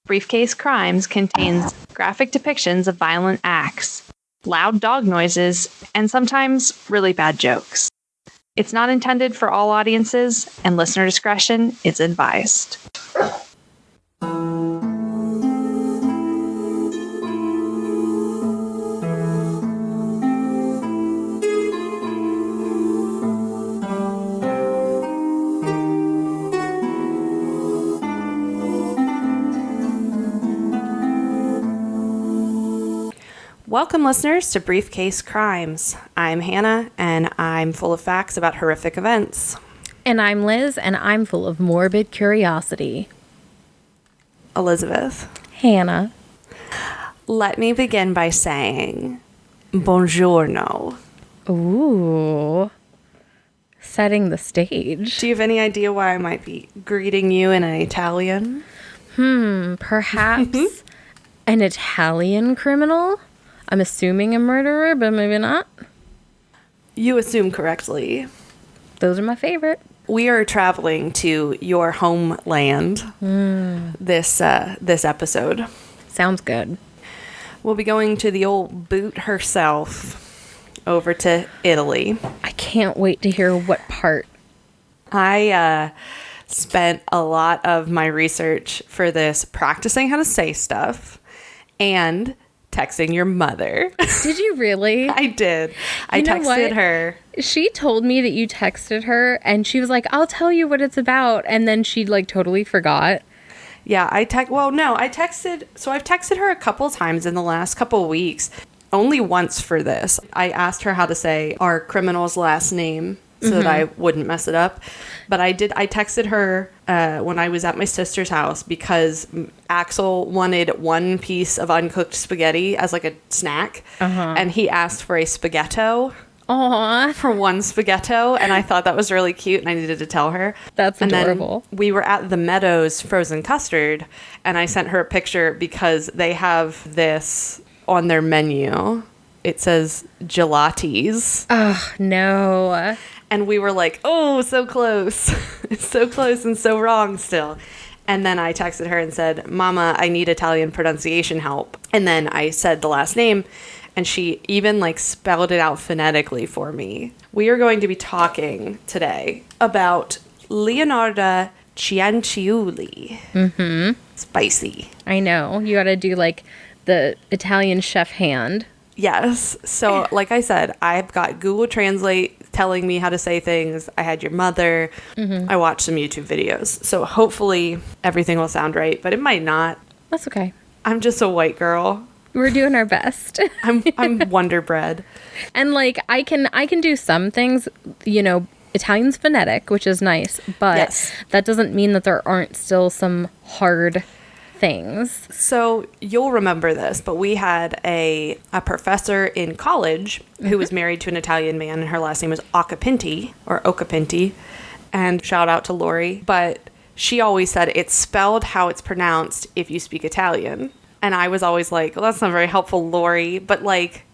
Briefcase Crimes contains graphic depictions of violent acts, loud dog noises, and sometimes really bad jokes. It's not intended for all audiences, and listener discretion is advised. Welcome, listeners, to Briefcase Crimes. I'm Hannah, and I'm full of facts about horrific events. And I'm Liz, and I'm full of morbid curiosity. Elizabeth. Hannah. Let me begin by saying, buongiorno. Ooh. Setting the stage. Do you have any idea why I might be greeting you in an Italian? Perhaps an Italian criminal? I'm assuming a murderer, but maybe not. You assume correctly. Those are my favorite. We are traveling to your homeland this episode. Sounds good. We'll be going to the old boot herself, over to Italy. I can't wait to hear what part. I spent a lot of my research for this practicing how to say stuff and texting your mother. Did you really? I did. I texted her. She told me that you texted her and she was like, I'll tell you what it's about. And then she totally forgot. Yeah, I've texted her a couple times in the last couple weeks. Only once for this. I asked her how to say our criminal's last name so that I wouldn't mess it up. But I texted her when I was at my sister's house because Axel wanted one piece of uncooked spaghetti as a snack. And he asked for a spaghetto. Aww. For one spaghetto. And I thought that was really cute and I needed to tell her. That's adorable. And then we were at the Meadows frozen custard and I sent her a picture because they have this on their menu. It says gelatis. Oh, no. And we were like, oh, so close. It's so close and so wrong still. And then I texted her and said, Mama, I need Italian pronunciation help. And then I said the last name, and she even spelled it out phonetically for me. We are going to be talking today about Leonarda Cianciulli. Mm-hmm. Spicy. I know. You got to do the Italian chef hand. Yes. So, like I said, I've got Google Translate telling me how to say things. I had your mother. I watched some YouTube videos. So hopefully everything will sound right, but it might not. That's okay. I'm just a white girl. We're doing our best. I'm Wonder Bread. And I can do some things, Italian's phonetic, which is nice, but yes. That doesn't mean that there aren't still some hard things. So you'll remember this, but we had a professor in college who was married to an Italian man, and her last name was Occhipinti, and shout out to Lori. But she always said it's spelled how it's pronounced if you speak Italian. And I was always like, well, that's not very helpful, Lori. But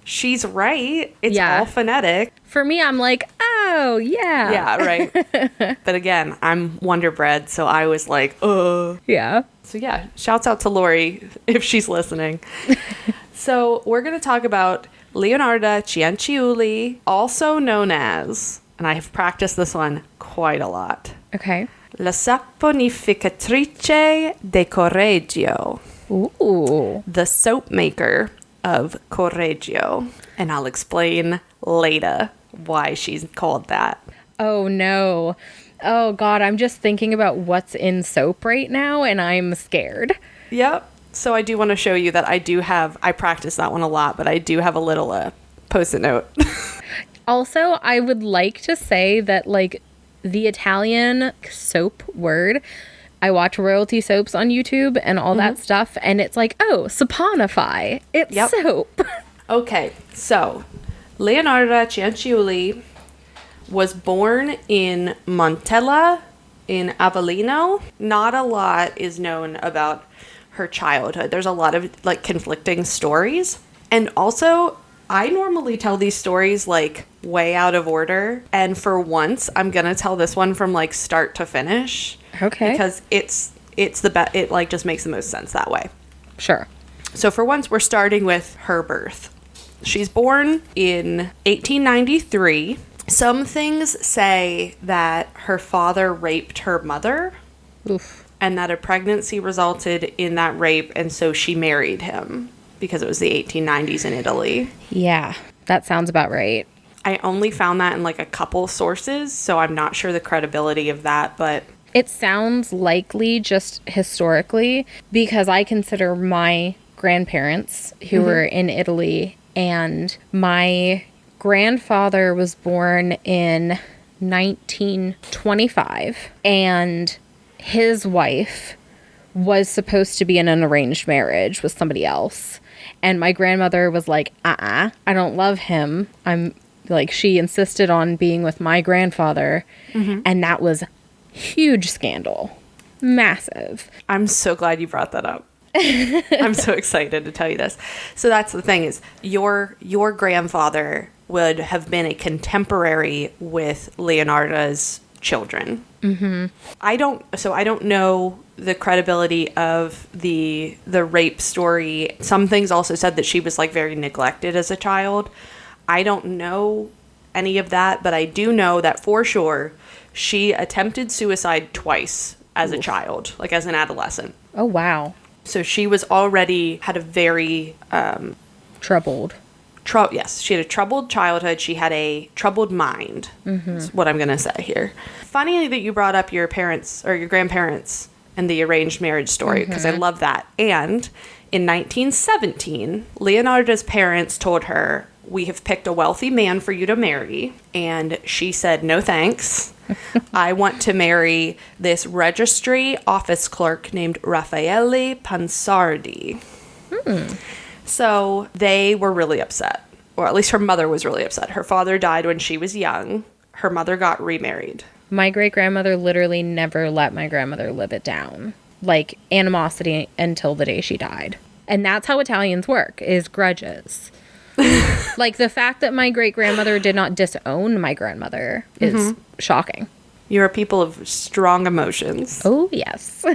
she's right. It's all phonetic. For me, I'm like, oh, yeah. Yeah, right. But again, I'm Wonder Bread, so I was like, yeah. So yeah, shouts out to Lori if she's listening. So we're going to talk about Leonarda Cianciulli, also known as, and I have practiced this one quite a lot. Okay. La Saponificatrice di Corregio. Ooh. The soap maker of Corregio. And I'll explain later why she's called that. Oh, no. Oh, God, I'm just thinking about what's in soap right now, and I'm scared. Yep. So I do want to show you that I practice that one a lot, but I do have a little Post-it note. Also, I would like to say that, the Italian soap word, I watch royalty soaps on YouTube and all that stuff, and it's saponify. It's soap. Okay, so Leonarda Cianciulli was born in Montella in Avellino. Not a lot is known about her childhood. There's a lot of conflicting stories. And also, I normally tell these stories way out of order. And for once, I'm going to tell this one from start to finish. Okay. Because it's it like just makes the most sense that way. Sure. So for once, we're starting with her birth. She's born in 1893. Some things say that her father raped her mother. Oof. And that a pregnancy resulted in that rape, and so she married him because it was the 1890s in Italy. Yeah, that sounds about right. I only found that in like a couple sources, so I'm not sure the credibility of that, but it sounds likely just historically, because I consider my grandparents who were in Italy, and my grandfather was born in 1925, and his wife was supposed to be in an arranged marriage with somebody else. And my grandmother was like, I don't love him. I'm like, she insisted on being with my grandfather. And that was huge scandal. Massive. I'm so glad you brought that up. I'm so excited to tell you this. So that's the thing is your grandfather would have been a contemporary with Leonarda's children. I don't know the credibility of the rape story. Some things also said that she was like very neglected as a child. I don't know any of that, but I do know that for sure she attempted suicide twice as a child, like as an adolescent. Oh, wow. So she was already had a very troubled. Yes, she had a troubled childhood. She had a troubled mind, is what I'm going to say here. Funny that you brought up your parents or your grandparents and the arranged marriage story, because I love that. And in 1917, Leonarda's parents told her, "We have picked a wealthy man for you to marry." And she said, "No thanks. I want to marry this registry office clerk named Raffaele Pansardi." So they were really upset, or at least her mother was really upset. Her father died when she was young. Her mother got remarried. My great-grandmother literally never let my grandmother live it down. Like, animosity until the day she died. And that's how Italians work, is grudges. Like, the fact that my great-grandmother did not disown my grandmother is shocking. You're a people of strong emotions. Oh, yes.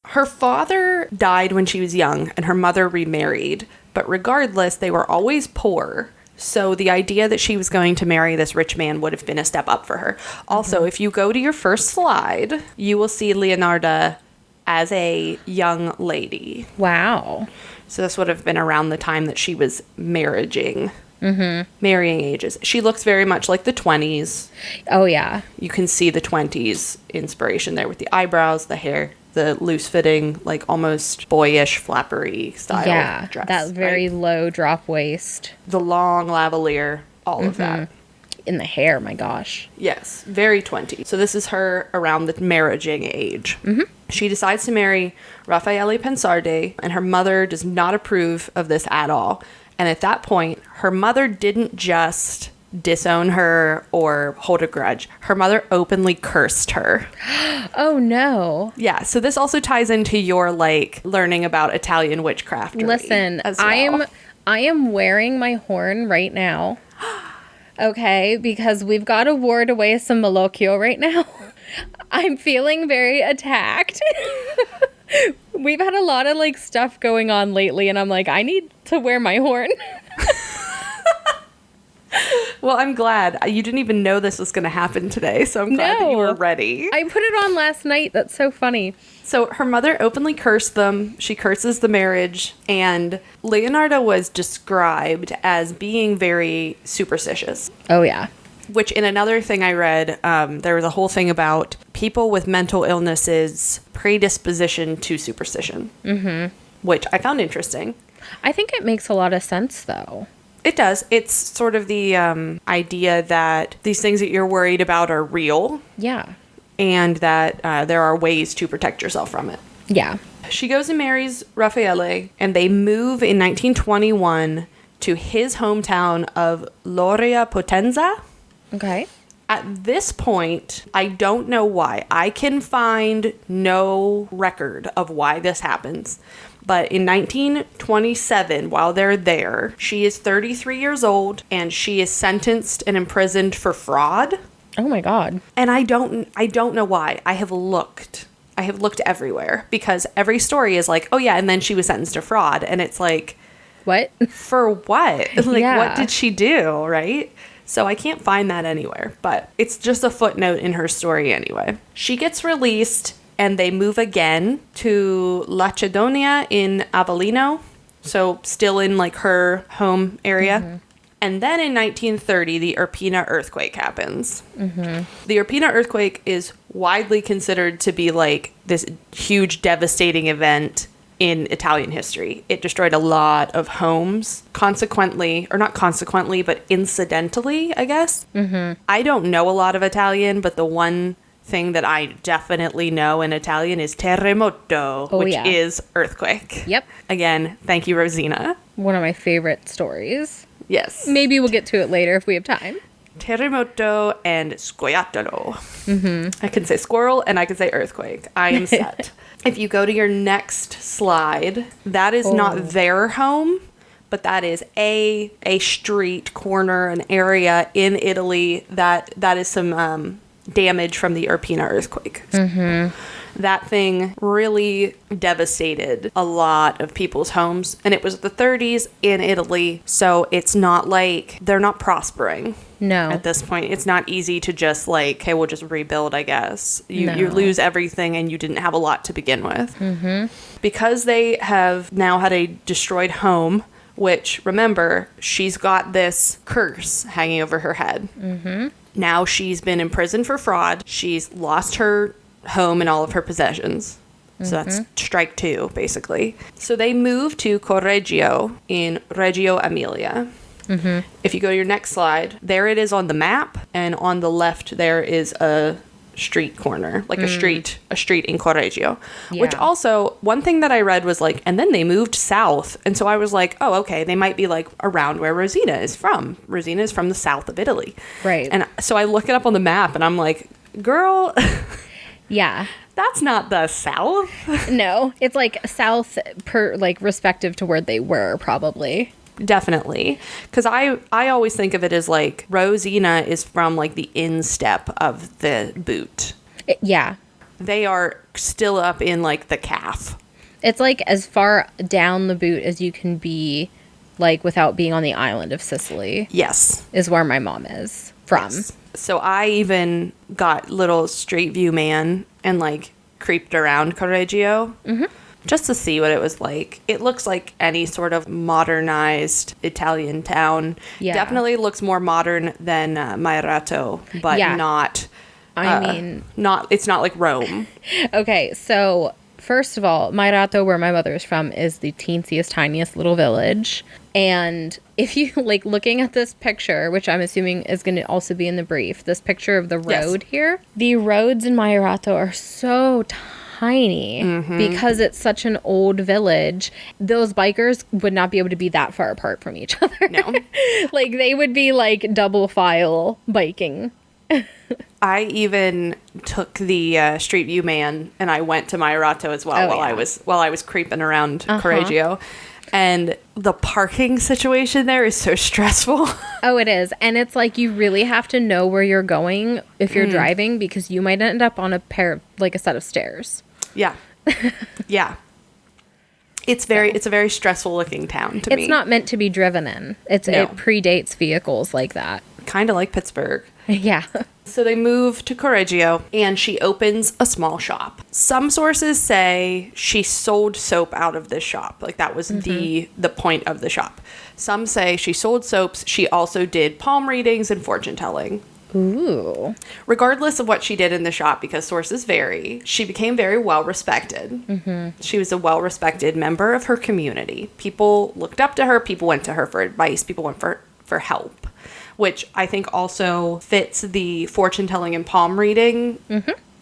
Her father died when she was young, and her mother remarried. But regardless, they were always poor. So the idea that she was going to marry this rich man would have been a step up for her. Also, if you go to your first slide, you will see Leonarda as a young lady. Wow. So this would have been around the time that she was marrying ages. She looks very much like the 20s. Oh, yeah. You can see the 20s inspiration there with the eyebrows, the hair, the loose-fitting, like almost boyish, flappery style dress. That very low drop waist. The long lavalier, all of that. In the hair, my gosh. Yes, very 20. So this is her around the marrying age. She decides to marry Raffaele Pansardi, and her mother does not approve of this at all. And at that point, her mother didn't just disown her or hold a grudge. Her mother openly cursed her. Oh, no. Yeah, so this also ties into your, like, learning about Italian witchcraft. Listen, as well. I am wearing my horn right now. Okay, because we've got to ward away some malocchio right now. I'm feeling very attacked. We've had a lot of, like, stuff going on lately, and I'm like, I need to wear my horn. Well, I'm glad. You didn't even know this was going to happen today, so I'm glad that you were ready. I put it on last night. That's so funny. So her mother openly cursed them. She curses the marriage, and Leonarda was described as being very superstitious. Oh, yeah. Which, in another thing I read, there was a whole thing about people with mental illnesses' predisposition to superstition. Which I found interesting. I think it makes a lot of sense, though. It does. It's sort of the idea that these things that you're worried about are real. Yeah. And that there are ways to protect yourself from it. Yeah. She goes and marries Raffaele, and they move in 1921 to his hometown of Lauria Potenza. Okay. At this point, I don't know why. I can find no record of why this happens. But in 1927, while they're there, she is 33 years old, and she is sentenced and imprisoned for fraud. Oh my God. And I don't know why. I have looked I have looked everywhere because every story is like, oh yeah, and then she was sentenced to fraud. And it's like, What? for what? Like, Yeah. what did she do, right? So I can't find that anywhere, but it's just a footnote in her story anyway. She gets released and they move again to Lacedonia in Avellino, so still in like her home area. And then in 1930, the Irpina earthquake happens. The Irpina earthquake is widely considered to be like this huge devastating event in Italian history. It destroyed a lot of homes, consequently, or not consequently, but incidentally, I guess. I don't know a lot of Italian, but the one thing that I definitely know in Italian is terremoto, which is earthquake. Yep. Again, thank you, Rosina. One of my favorite stories. Yes. Maybe we'll get to it later if we have time. Terremoto and scoiattolo. I can say squirrel and I can say earthquake. I am set. If you go to your next slide, that is not their home, but that is a street corner, an area in Italy that is some damage from the Irpina earthquake. That thing really devastated a lot of people's homes, and it was the 30s in Italy, so it's not like they're not prospering. No. At this point, it's not easy to just like, hey, we'll just rebuild, I guess. You lose everything and you didn't have a lot to begin with. Because they have now had a destroyed home, which, remember, she's got this curse hanging over her head. Now she's been in prison for fraud. She's lost her home and all of her possessions. So that's strike 2, basically. So they moved to Correggio in Reggio Emilia. If you go to your next slide, there it is on the map, and on the left there is a street corner, like a street in Correggio. Which also, one thing that I read was like, and then they moved south, and so I was like, oh, okay, they might be like around where Rosina is from. Rosina is from the south of Italy. Right. And so I look it up on the map, and I'm like, girl, Yeah. that's not the south. No, it's like south per like respective to where they were probably. Definitely. Because I always think of it as like Rosina is from like the instep of the boot. Yeah. They are still up in like the calf. It's like as far down the boot as you can be, like without being on the island of Sicily. Yes. Is where my mom is from. Yes. So I even got little Street View Man and like creeped around Correggio. Just to see what it was like. It looks like any sort of modernized Italian town. Yeah. Definitely looks more modern than Mairato, but not. It's not like Rome. Okay, so first of all, Mairato, where my mother is from, is the teensiest, tiniest little village. And if you like looking at this picture, which I'm assuming is going to also be in the brief, this picture of the road here, the roads in Mairato are so tiny because it's such an old village. Those bikers would not be able to be that far apart from each other. No. Like they would be like double file biking. I even took the Street View Man and I went to Mairato as well while I was creeping around Correggio. And the parking situation there is so stressful. Oh, it is. And it's like you really have to know where you're going if you're driving because you might end up on a set of stairs. Yeah. Yeah. It's a very stressful looking town to me. It's not meant to be driven in. It predates vehicles like that. Kind of like Pittsburgh. Yeah. So they move to Correggio and she opens a small shop. Some sources say she sold soap out of this shop. Like that was the point of the shop. Some say she sold soaps. She also did palm readings and fortune telling. Ooh. Regardless of what she did in the shop, because sources vary, she became very well respected. She was a well respected member of her community. People looked up to her. People went to her for advice. People went for help, which I think also fits the fortune telling and palm reading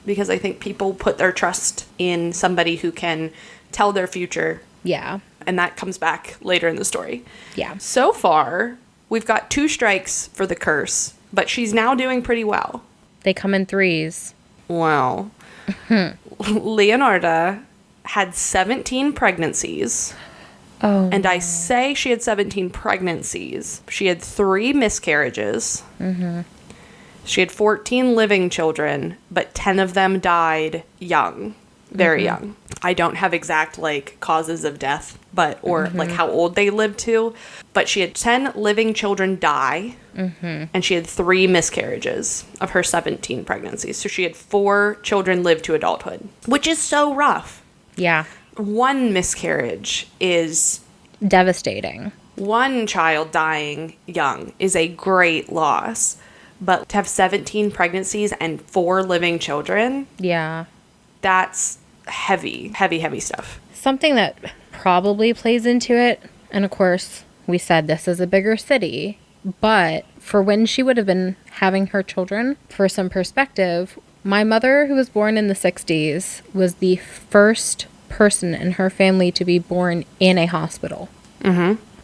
because I think people put their trust in somebody who can tell their future. Yeah. And that comes back later in the story. Yeah. So far, we've got 2 strikes for the curse, but she's now doing pretty well. They come in 3s. Wow. Leonarda had 17 pregnancies. Oh. And I say she had 17 pregnancies. She had 3 miscarriages. She had 14 living children, but 10 of them died young. very young. I don't have exact like causes of death, but or like how old they lived to, but she had 10 living children die, and she had 3 miscarriages of her 17 pregnancies. So she had 4 children live to adulthood, which is so rough. Yeah. 1 miscarriage is Devastating. 1 child dying young is a great loss, but to have 17 pregnancies and 4 living children, Yeah. that's heavy, heavy, heavy stuff. Something that probably plays into it, and of course, we said this is a bigger city, but for when she would have been having her children, for some perspective, my mother, who was born in the 60s, was the first person in her family to be born in a hospital.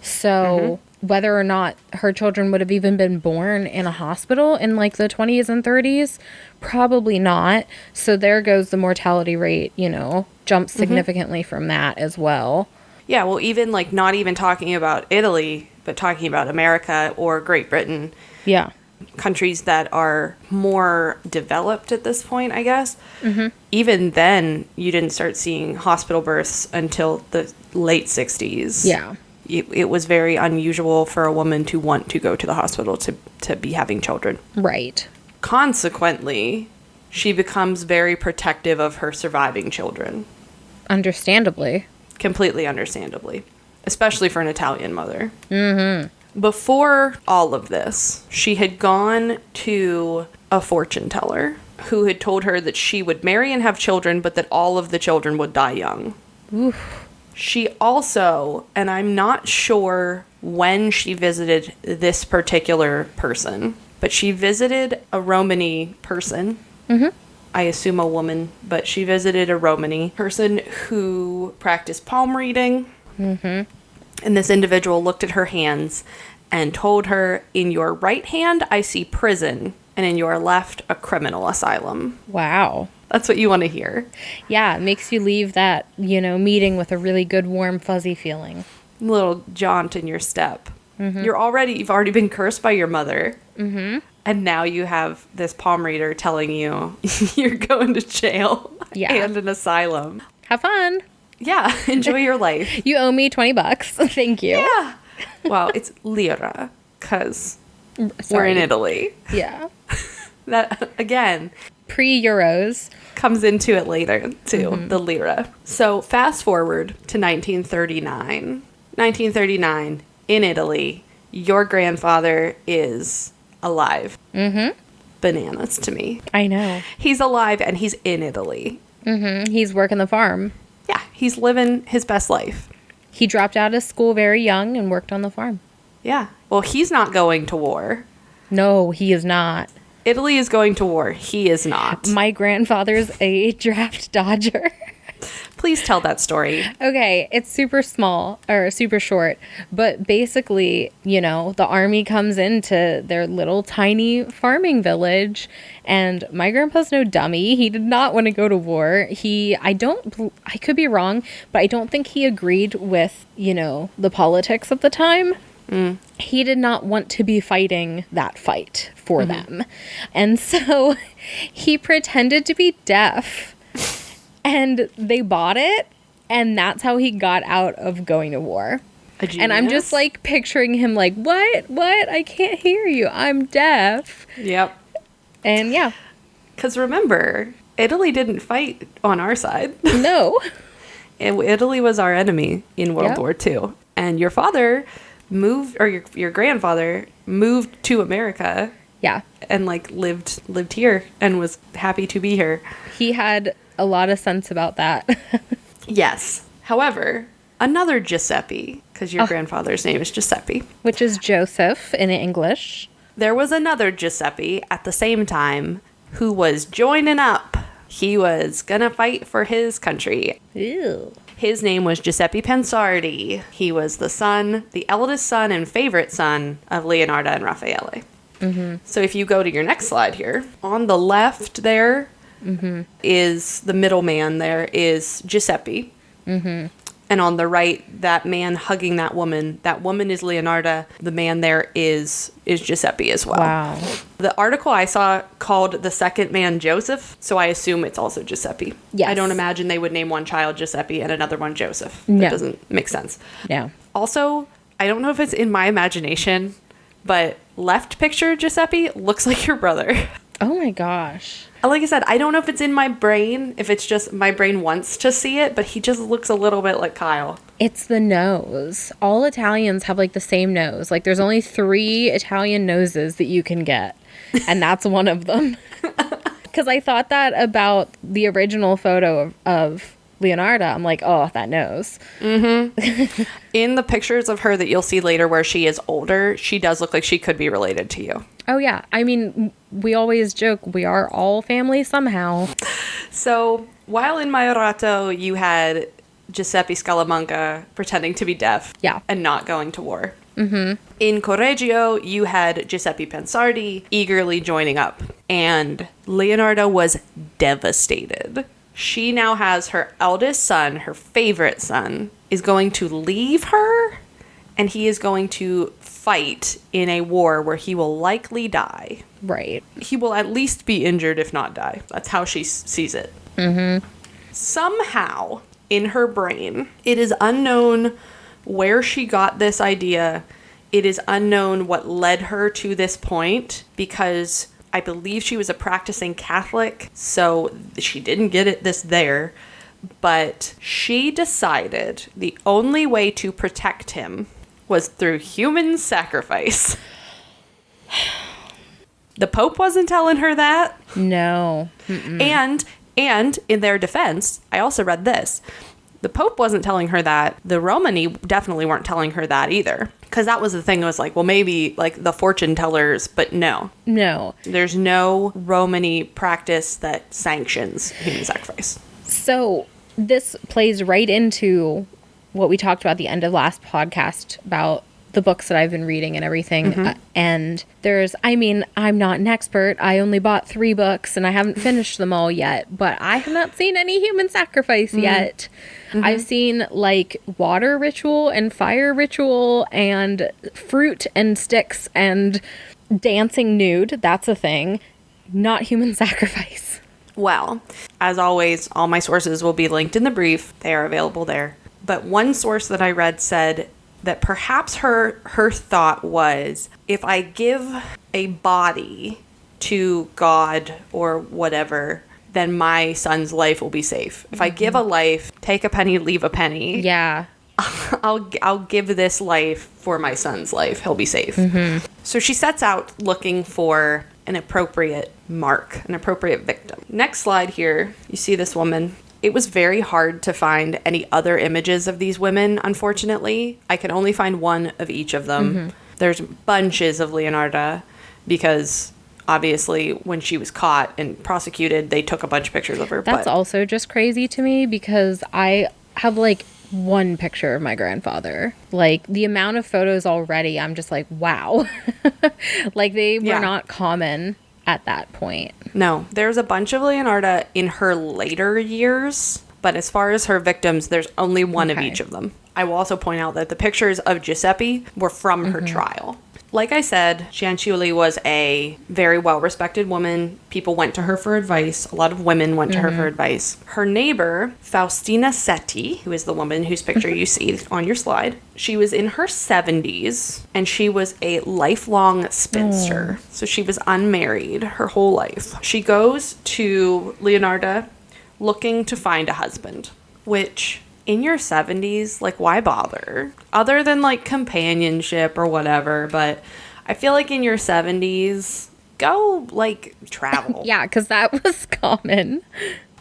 So whether or not her children would have even been born in a hospital in like the 20s and 30s, probably not. So there goes the mortality rate, you know, jumps significantly from that as well. Yeah, well, even like not even talking about Italy, but talking about America or Great Britain, Yeah. countries that are more developed at this point, I guess. Even then, you didn't start seeing hospital births until the late 60s. Yeah. It was very unusual for a woman to want to go to the hospital to be having children. Right. Consequently, she becomes very protective of her surviving children. Understandably. Completely understandably. Especially for an Italian mother. Before all of this, she had gone to a fortune teller who had told her that she would marry and have children, but that all of the children would die young. Oof. She also, and I'm not sure when she visited this particular person, but she visited a Romani person. I assume a woman, but she visited a Romani person who practiced palm reading. And this individual looked at her hands and told her, in your right hand, I see prison, and in your left, a criminal asylum. Wow. That's what you want to hear. Yeah, it makes you leave that, you know, meeting with a really good, warm, fuzzy feeling. Little jaunt in your step. You've already been cursed by your mother. And now you have this palm reader telling you you're going to jail and an asylum. Have fun. Yeah, enjoy your life. You owe me $20. Thank you. Yeah. Well, it's lira, because we're Sorry. in Italy. Yeah. That, again, Pre-Euros. comes into it later, too, the lira. So fast forward to 1939. 1939, in Italy, your grandfather is alive. Bananas to me. I know. He's alive and he's in Italy. He's working the farm. Yeah, he's living his best life. He dropped out of school very young and worked on the farm. Yeah. Well, he's not going to war. No, he is not. Italy is going to war. He is not. My grandfather's a draft dodger. Please tell that story. Okay, it's super small or super short, but basically, you know, the army comes into their little tiny farming village, and my grandpa's no dummy. He did not want to go to war. I could be wrong, but I don't think he agreed with, you know, the politics of the time. He did not want to be fighting that fight for them. And so he pretended to be deaf. And they bought it, and that's how he got out of going to war. And I'm just like picturing him like, what? I can't hear you. I'm deaf. Yep. And yeah. Because remember, Italy didn't fight on our side. No. Italy was our enemy in World War II. And your father moved, or your grandfather moved to America. Yeah. And like lived here and was happy to be here. He had a lot of sense about that. Yes. However, another Giuseppe, because your grandfather's name is Giuseppe. Which is Joseph in English. There was another Giuseppe at the same time who was joining up. He was gonna fight for his country. Ew. His name was Giuseppe Pensardi. He was the eldest son and favorite son of Leonarda and Raffaele. So if you go to your next slide here, on the left there is the middleman there is Giuseppe. And And on the right, that man hugging that woman is Leonarda. The man there is Giuseppe as well. Wow. The article I saw called the second man Joseph, so I assume it's also Giuseppe. Yes. I don't imagine they would name one child Giuseppe and another one Joseph. No. That doesn't make sense. No. Also, I don't know if it's in my imagination, but left picture Giuseppe looks like your brother. Oh my gosh. Like I said, I don't know if it's in my brain, if it's just my brain wants to see it, but he just looks a little bit like Kyle. It's the nose. All Italians have like the same nose. Like there's only 3 Italian noses that you can get, and that's one of them. Because I thought that about the original photo of Leonarda. I'm like, oh, that nose. Mm-hmm. In the pictures of her that you'll see later where she is older, she does look like she could be related to you. Oh, yeah. I mean, we always joke we are all family somehow. So while in Majorato, you had Giuseppe Scalamanca pretending to be deaf and not going to war. Mm-hmm. In Correggio, you had Giuseppe Pensardi eagerly joining up. And Leonarda was devastated. She now has her eldest son, her favorite son, is going to leave her, and he is going to fight in a war where he will likely die. Right. He will at least be injured, if not die. That's how she sees it. Mm-hmm. Somehow, in her brain, it is unknown where she got this idea. It is unknown what led her to this point, because I believe she was a practicing Catholic, so she didn't get this there. But she decided the only way to protect him was through human sacrifice. The Pope wasn't telling her that. No. And in their defense, I also read this. The Pope wasn't telling her that. The Romani definitely weren't telling her that either. Because that was the thing. It was like, well, maybe like the fortune tellers, but no. No. There's no Romani practice that sanctions human sacrifice. So this plays right into what we talked about at the end of last podcast about the books that I've been reading and everything. Mm-hmm. And I'm not an expert. I only bought 3 books and I haven't finished them all yet, but I have not seen any human sacrifice yet. Mm-hmm. I've seen like water ritual and fire ritual and fruit and sticks and dancing nude. That's a thing. Not human sacrifice. Well, as always, all my sources will be linked in the brief. They are available there. But one source that I read said that perhaps her thought was, if I give a body to God or whatever, then my son's life will be safe. If I give a life, take a penny, leave a penny. Yeah. I'll give this life for my son's life. He'll be safe. Mm-hmm. So she sets out looking for an appropriate mark, an appropriate victim. Next slide here, you see this woman. It was very hard to find any other images of these women, unfortunately. I can only find one of each of them. Mm-hmm. There's bunches of Leonarda because obviously when she was caught and prosecuted, they took a bunch of pictures of her. That's also just crazy to me because I have like one picture of my grandfather. Like the amount of photos already, I'm just like, wow. Like they were not common at that point. No, there's a bunch of Leonarda in her later years, but as far as her victims, there's only one of each of them. I will also point out that the pictures of Giuseppe were from her trial. Like I said, Cianciulli was a very well-respected woman. People went to her for advice. A lot of women went to her for advice. Her neighbor, Faustina Setti, who is the woman whose picture you see on your slide, she was in her 70s, and she was a lifelong spinster. So she was unmarried her whole life. She goes to Leonarda looking to find a husband, which in your 70s, like, why bother? Other than, like, companionship or whatever, but I feel like in your 70s, go, like, travel. Yeah, because that was common.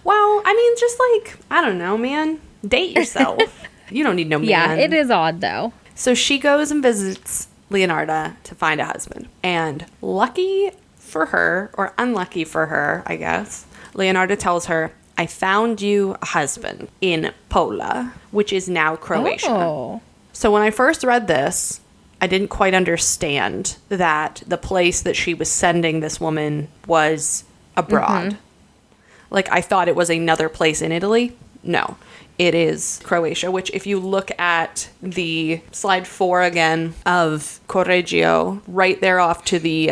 Well, I mean, just, like, I don't know, man. Date yourself. You don't need no man. Yeah, it is odd, though. So she goes and visits Leonarda to find a husband. And lucky for her, or unlucky for her, I guess, Leonarda tells her, I found you a husband in Pola, which is now Croatia. Oh. So when I first read this, I didn't quite understand that the place that she was sending this woman was abroad. Like, I thought it was another place in Italy. No. it is Croatia, which if you look at the slide 4 again of Correggio, right there off to the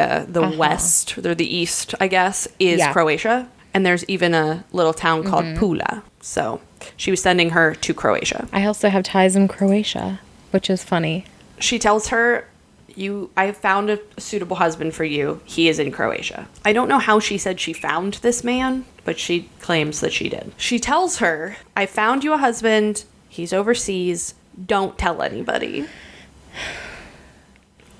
west, or the east, I guess, is Croatia. And there's even a little town called Pula. So she was sending her to Croatia. I also have ties in Croatia, which is funny. She tells her, I have found a suitable husband for you. He is in Croatia. I don't know how she said she found this man, but she claims that she did. She tells her, I found you a husband. He's overseas. Don't tell anybody.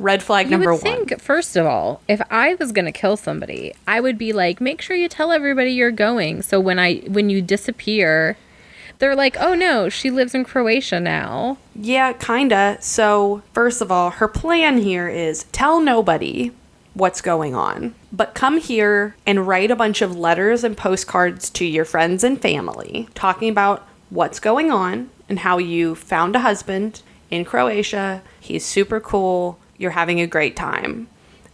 Red flag number 1. You would think, first of all, if I was going to kill somebody, I would be like, make sure you tell everybody you're going. So when you disappear, they're like, oh no, she lives in Croatia now. Yeah, kinda. So, first of all, her plan here is tell nobody what's going on, but come here and write a bunch of letters and postcards to your friends and family talking about what's going on and how you found a husband in Croatia. He's super cool. You're having a great time.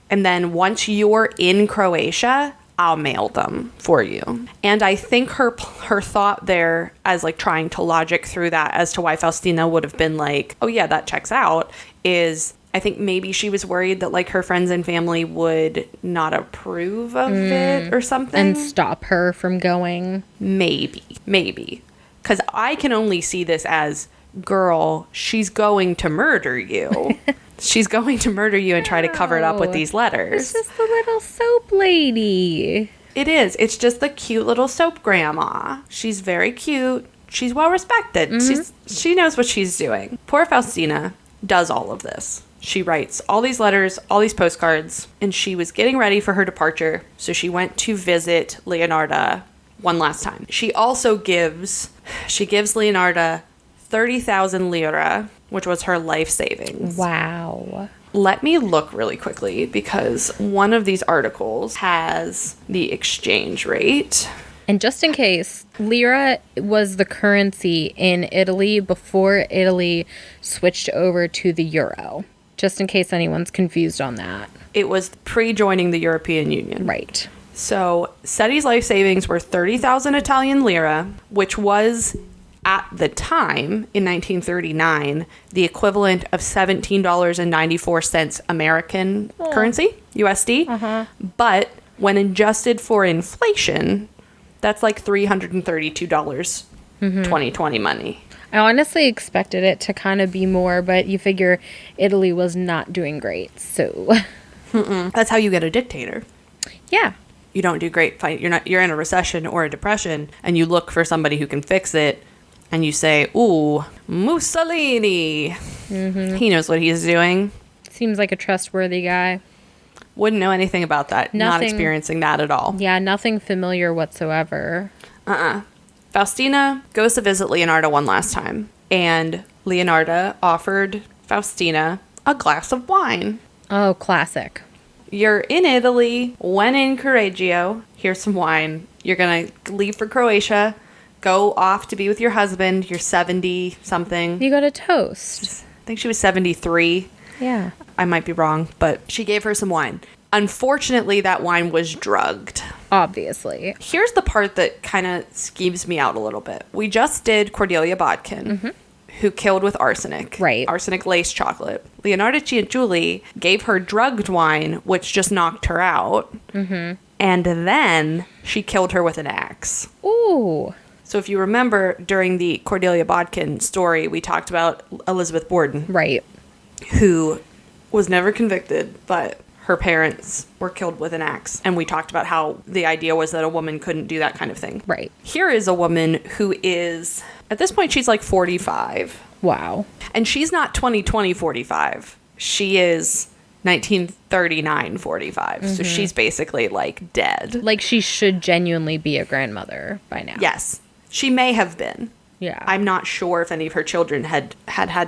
And then once you're in Croatia, I'll mail them for you. And I think her thought there, as like trying to logic through that as to why Faustina would have been like, oh yeah, that checks out, is I think maybe she was worried that like her friends and family would not approve of it or something. And stop her from going. Maybe. Because I can only see this as, girl, she's going to murder you. She's going to murder you and try to cover it up with these letters. It's just the little soap lady. It is. It's just the cute little soap grandma. She's very cute. She's well respected. She knows what she's doing. Poor Faustina does all of this. She writes all these letters, all these postcards, and she was getting ready for her departure. So she went to visit Leonarda one last time. She also gives Leonarda 30,000 lira, which was her life savings. Wow. Let me look really quickly because one of these articles has the exchange rate. And just in case, lira was the currency in Italy before Italy switched over to the euro. Just in case anyone's confused on that. It was pre-joining the European Union. Right. So Seti's life savings were 30,000 Italian lira, which was at the time, in 1939, the equivalent of $17.94 American currency, USD. But when adjusted for inflation, that's like $332 2020 money. I honestly expected it to kind of be more, but you figure Italy was not doing great, so. That's how you get a dictator. Yeah. You don't do great. You're in a recession or a depression, and you look for somebody who can fix it. And you say, ooh, Mussolini. He knows what he's doing. Seems like a trustworthy guy. Wouldn't know anything about that. Not experiencing that at all. Yeah, nothing familiar whatsoever. Faustina goes to visit Leonarda one last time. And Leonarda offered Faustina a glass of wine. Oh, classic. You're in Italy, when in Correggio. Here's some wine. You're going to leave for Croatia. Go off to be with your husband. You're 70-something. You got a toast. I think she was 73. Yeah. I might be wrong, but she gave her some wine. Unfortunately, that wine was drugged. Obviously. Here's the part that kind of skeeves me out a little bit. We just did Cordelia Bodkin, who killed with arsenic. Right. Arsenic-laced chocolate. Leonarda Cianciulli gave her drugged wine, which just knocked her out. And then she killed her with an axe. Ooh. So if you remember, during the Cordelia Bodkin story, we talked about Elizabeth Borden. Right. Who was never convicted, but her parents were killed with an axe. And we talked about how the idea was that a woman couldn't do that kind of thing. Right. Here is a woman who is, at this point, she's like 45. Wow. And she's not 2020 45. She is 1939 45. So she's basically like dead. Like she should genuinely be a grandmother by now. Yes. She may have been. Yeah. I'm not sure if any of her children had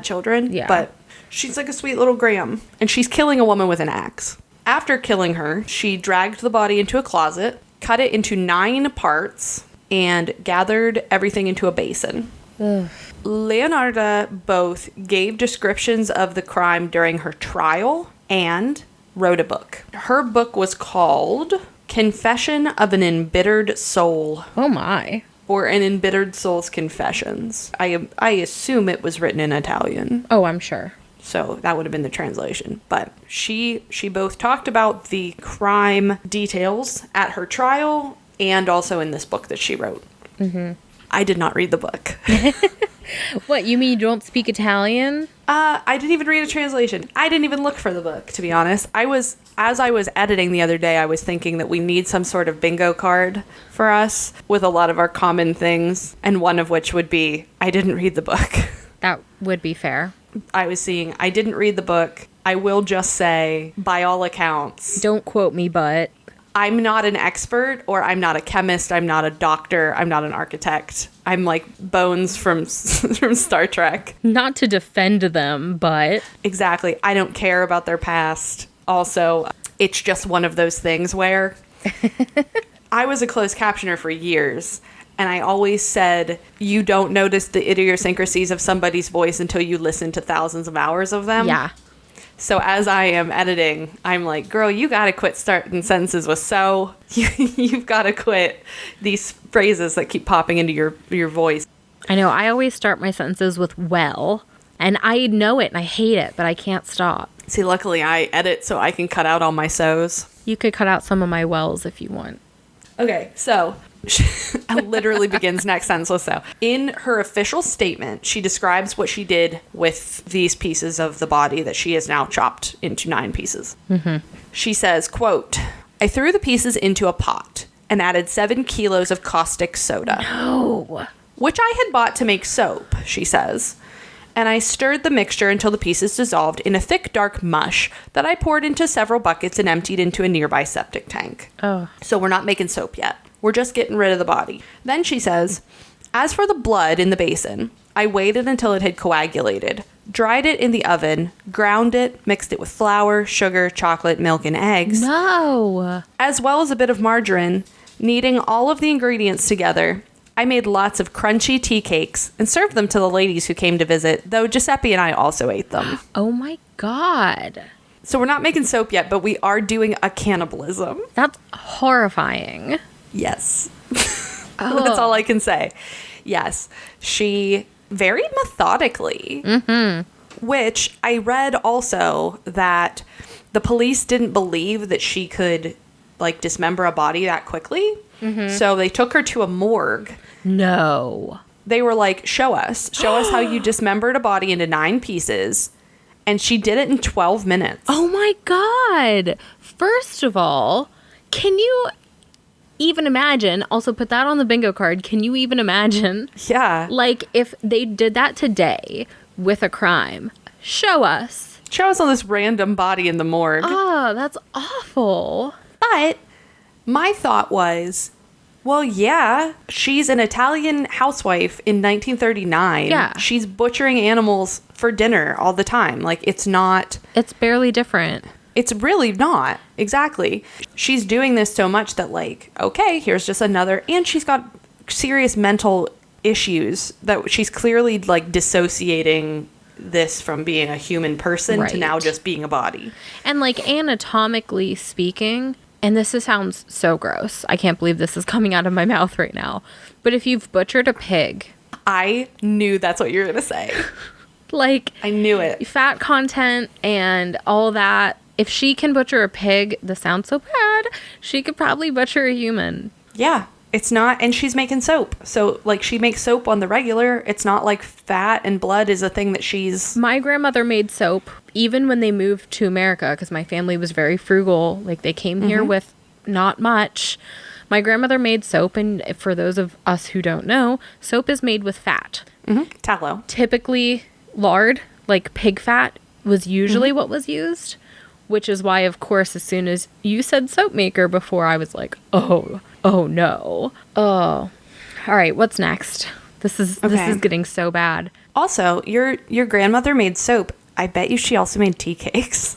children. Yeah. But she's like a sweet little Graham. And she's killing a woman with an axe. After killing her, she dragged the body into a closet, cut it into 9 parts, and gathered everything into a basin. Ugh. Leonarda both gave descriptions of the crime during her trial and wrote a book. Her book was called Confession of an Embittered Soul. Oh my. or An Embittered Soul's Confessions. I assume it was written in Italian. Oh, I'm sure. So that would have been the translation. But she both talked about the crime details at her trial and also in this book that she wrote. Mm-hmm. I did not read the book. What, you mean you don't speak Italian? I didn't even read a translation. I didn't even look for the book, to be honest. As I was editing the other day, I was thinking that we need some sort of bingo card for us with a lot of our common things, and one of which would be, I didn't read the book. That would be fair. I was seeing, I didn't read the book. I will just say, by all accounts, Don't quote me, but I'm not an expert, or I'm not a chemist, I'm not a doctor, I'm not an architect. I'm like Bones from Star Trek. not to defend them, but Exactly. I don't care about their past. Also, it's just one of those things where I was a closed captioner for years, and I always said, you don't notice the idiosyncrasies of somebody's voice until you listen to thousands of hours of them. yeah. So as I am editing, I'm like, girl, you got to quit starting sentences with so. You've got to quit these phrases that keep popping into your voice. I know, I always start my sentences with well, and I know it and I hate it, but I can't stop. See, luckily I edit so I can cut out all my so's. You could cut out some of my wells if you want. Okay, so literally begins next sentence with so. In her official statement, she describes what she did with these pieces of the body that she has now chopped into 9 pieces. Mm-hmm. She says, quote, I threw the pieces into a pot and added 7 kilos of caustic soda. No. Which I had bought to make soap, she says. And I stirred the mixture until the pieces dissolved in a thick, dark mush that I poured into several buckets and emptied into a nearby septic tank. Oh. So we're not making soap yet. We're just getting rid of the body. Then she says, as for the blood in the basin, I waited until it had coagulated, dried it in the oven, ground it, mixed it with flour, sugar, chocolate, milk, and eggs, No. as well as a bit of margarine. Kneading all of the ingredients together, I made lots of crunchy tea cakes and served them to the ladies who came to visit, though Giuseppe and I also ate them. Oh my God. So we're not making soap yet, but we are doing a cannibalism. That's horrifying. Yes. That's all I can say. Yes. She very methodically, which I read also that the police didn't believe that she could like dismember a body that quickly. So they took her to a morgue. No. They were like, show us how you dismembered a body into 9 pieces. And she did it in 12 minutes. Oh my God. First of all, can you even imagine? Also, put that on the bingo card. Can you even imagine? Yeah. Like, if they did that today with a crime, show us. Show us on this random body in the morgue. Oh, that's awful. But my thought was, well, yeah, she's an Italian housewife in 1939. Yeah. She's butchering animals for dinner all the time. Like, it's not... It's barely different. It's really not. Exactly. She's doing this so much that, like, okay, here's just another... And she's got serious mental issues that she's clearly, like, dissociating this from being a human person to now just being a body. And, like, anatomically speaking, and this sounds so gross. I can't believe this is coming out of my mouth right now. But if you've butchered a pig... I knew that's what you were going to say. Like... I knew it. Fat content and all that... If she can butcher a pig, this sounds so bad, she could probably butcher a human. Yeah, it's not, and she's making soap. So, like, she makes soap on the regular. It's not like fat and blood is a thing that she's... My grandmother made soap even when they moved to America, because my family was very frugal. Like, they came here with not much. My grandmother made soap, and for those of us who don't know, soap is made with fat. Tallow. Typically, lard, like pig fat, was usually what was used. Which is why, of course, as soon as you said soap maker before, I was like, oh no. Oh. All right, what's next? This is getting so bad. Also, your grandmother made soap. I bet you she also made tea cakes.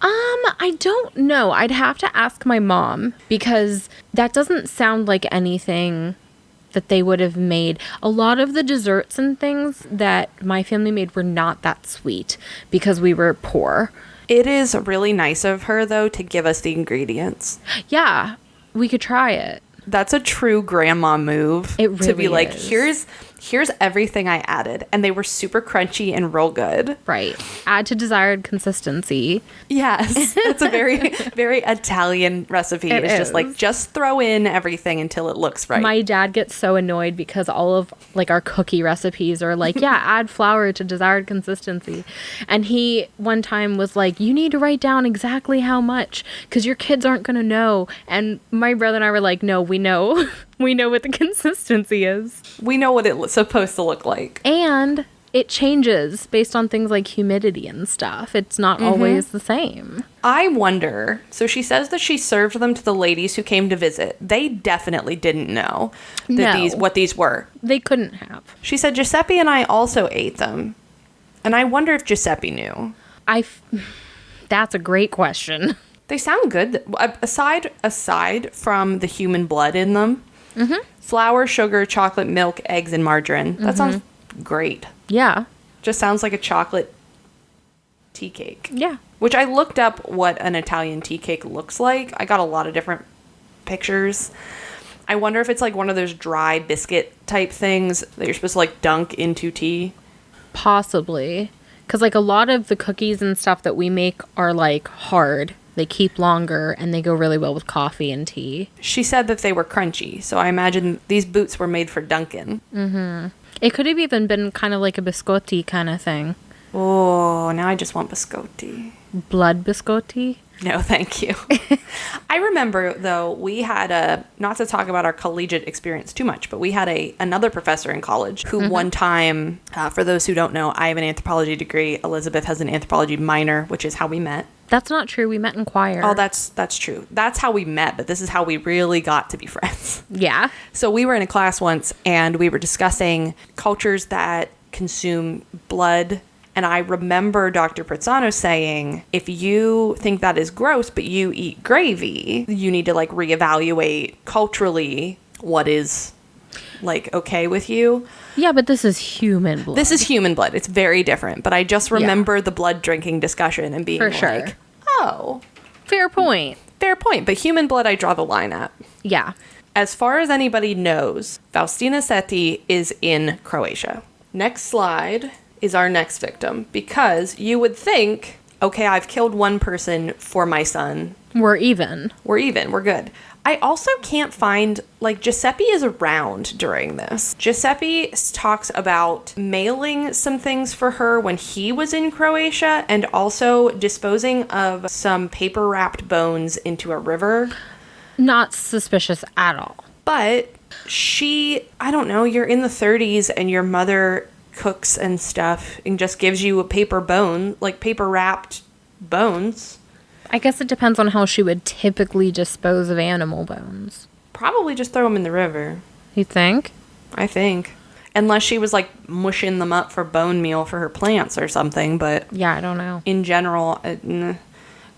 I don't know. I'd have to ask my mom because that doesn't sound like anything that they would have made. A lot of the desserts and things that my family made were not that sweet because we were poor. It is really nice of her, though, to give us the ingredients. Yeah, we could try it. That's a true grandma move. It really to be like, is. here's everything I added, and they were super crunchy and real good. Right. Add to desired consistency. Yes, it's a very very Italian recipe. It It's just is. like just throw in everything until it looks right. My dad gets so annoyed because all of like our cookie recipes are like, yeah, add flour to desired consistency. And he one time was like, you need to write down exactly how much because your kids aren't going to know. And my brother and I were like, no, we know. We know what the consistency is. We know what it's supposed to look like. And it changes based on things like humidity and stuff. It's not always the same. I wonder. So she says that she served them to the ladies who came to visit. They definitely didn't know that No. what these were. They couldn't have. She said Giuseppe and I also ate them. And I wonder if Giuseppe knew. That's a great question. They sound good. Aside from the human blood in them, flour, sugar, chocolate, milk, eggs, and margarine. That sounds great. Yeah. Just sounds like a chocolate tea cake. Yeah. Which I looked up what an Italian tea cake looks like. I got a lot of different pictures. I wonder if it's like one of those dry biscuit type things that you're supposed to like dunk into tea. Possibly. Because, like, a lot of the cookies and stuff that we make are, like, hard. They keep longer, and they go really well with coffee and tea. She said that they were crunchy, so I imagine these boots were made for dunking. It could have even been kind of like a biscotti kind of thing. Oh, now I just want biscotti. Blood biscotti? No, thank you. I remember, though, we had not to talk about our collegiate experience too much, but we had another professor in college who one time, for those who don't know, I have an anthropology degree. Elizabeth has an anthropology minor, which is how we met. That's not true. We met in choir. Oh, that's true. That's how we met, but this is how we really got to be friends. Yeah. So we were in a class once, and we were discussing cultures that consume blood. And I remember Dr. Prezzano saying, if you think that is gross, but you eat gravy, you need to like reevaluate culturally what is like okay with you. Yeah, but this is human blood. This is human blood. It's very different. But I just remember the blood drinking discussion and being For sure. like, oh, Fair point. fair point. But human blood, I draw the line at. Yeah. As far as anybody knows, Faustina Seti is in Croatia. Next slide is our next victim, because you would think, okay, I've killed one person for my son. We're even. We're even. We're good. I also can't find, like, Giuseppe is around during this. Giuseppe talks about mailing some things for her when he was in Croatia and also disposing of some paper-wrapped bones into a river. Not suspicious at all. But I don't know, you're in the 30s and your mother cooks and stuff and just gives you a paper bone, like paper wrapped bones. I guess it depends on how she would typically dispose of animal bones. Probably just throw them in the river, You think? I think. Unless she was like mushing them up for bone meal for her plants or something, but Yeah, I don't know. in general,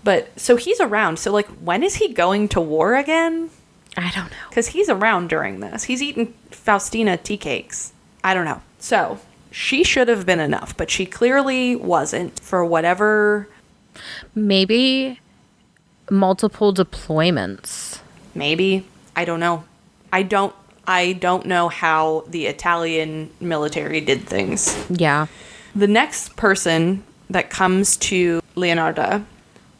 but so he's around. So like, when is he going to war again? I don't know. Because he's around during this. He's eating Faustina tea cakes. I don't know. So she should have been enough, but she clearly wasn't for whatever. Maybe multiple deployments. Maybe. I don't know. I don't know how the Italian military did things. Yeah. The next person that comes to Leonarda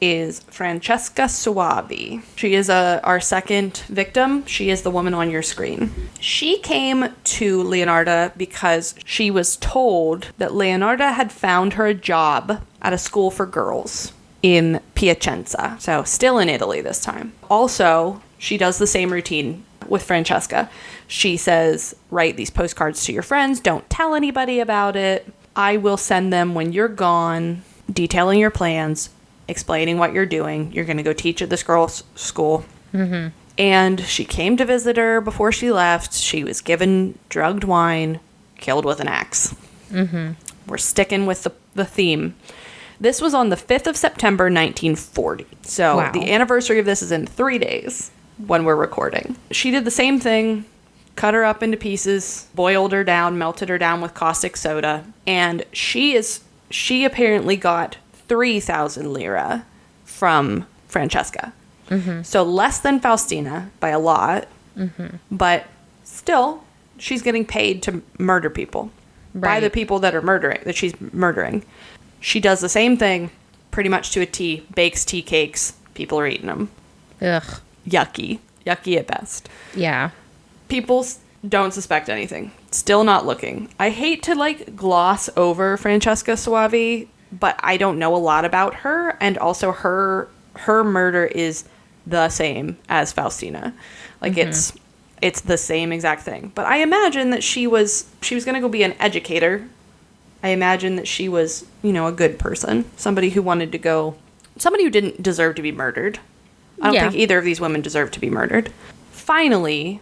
is Francesca Suavi. She is our second victim. She is the woman on your screen. She came to Leonarda because she was told that Leonarda had found her a job at a school for girls in Piacenza. So still in Italy this time. Also, she does the same routine with Francesca. She says, write these postcards to your friends. Don't tell anybody about it. I will send them when you're gone, detailing your plans, explaining what you're doing. You're going to go teach at this girl's school. Mm-hmm. And she came to visit her before she left. She was given drugged wine, killed with an axe. Mm-hmm. We're sticking with the theme. This was on the 5th of September, 1940. So Wow. The anniversary of this is in 3 days when we're recording. She did the same thing, cut her up into pieces, boiled her down, melted her down with caustic soda. And she apparently got 3,000 lira from Francesca. Mm-hmm. So less than Faustina by a lot. But still, she's getting paid to murder people by the people that she's murdering. She does the same thing pretty much to a T, bakes tea cakes. People are eating them. Ugh. Yucky at best. Yeah. People don't suspect anything. Still not looking. I hate to like gloss over Francesca Soavi, but I don't know a lot about her, and also her murder is the same as Faustina. Like it's the same exact thing. But I imagine that she was going to go be an educator. I imagine that she was, a good person, somebody who didn't deserve to be murdered. I don't think either of these women deserve to be murdered. Finally,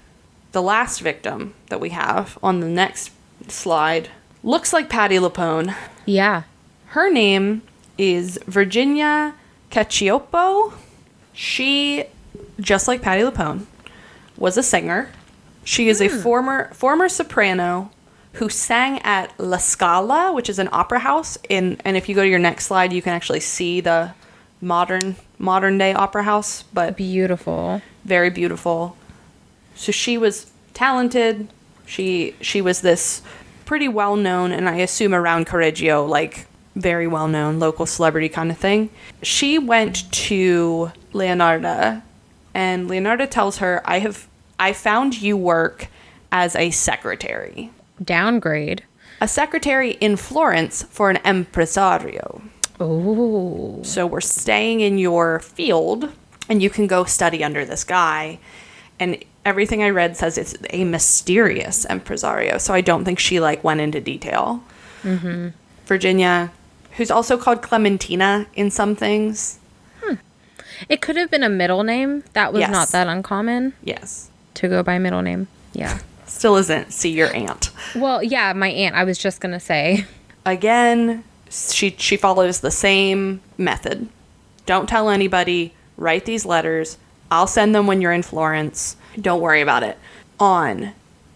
the last victim that we have on the next slide looks like Patti LuPone. Yeah. Her name is Virginia Cacioppo. She, just like Patti LuPone, was a singer. She is a former soprano who sang at La Scala, which is an opera house. And if you go to your next slide, you can actually see the modern day opera house. But beautiful. Very beautiful. So she was talented. She was this pretty well-known, and I assume around Correggio, like very well-known local celebrity kind of thing. She went to Leonarda, and Leonarda tells her, I found you work as a secretary. Downgrade. A secretary in Florence for an impresario. Oh. So we're staying in your field, and you can go study under this guy. And everything I read says it's a mysterious impresario, so I don't think she went into detail. Virginia, who's also called Clementina in some things. It could have been a middle name. That was not that uncommon. Yes. To go by middle name. Yeah. Still isn't. See your aunt. Well, yeah, my aunt. I was just going to say. Again, she follows the same method. Don't tell anybody. Write these letters. I'll send them when you're in Florence. Don't worry about it. On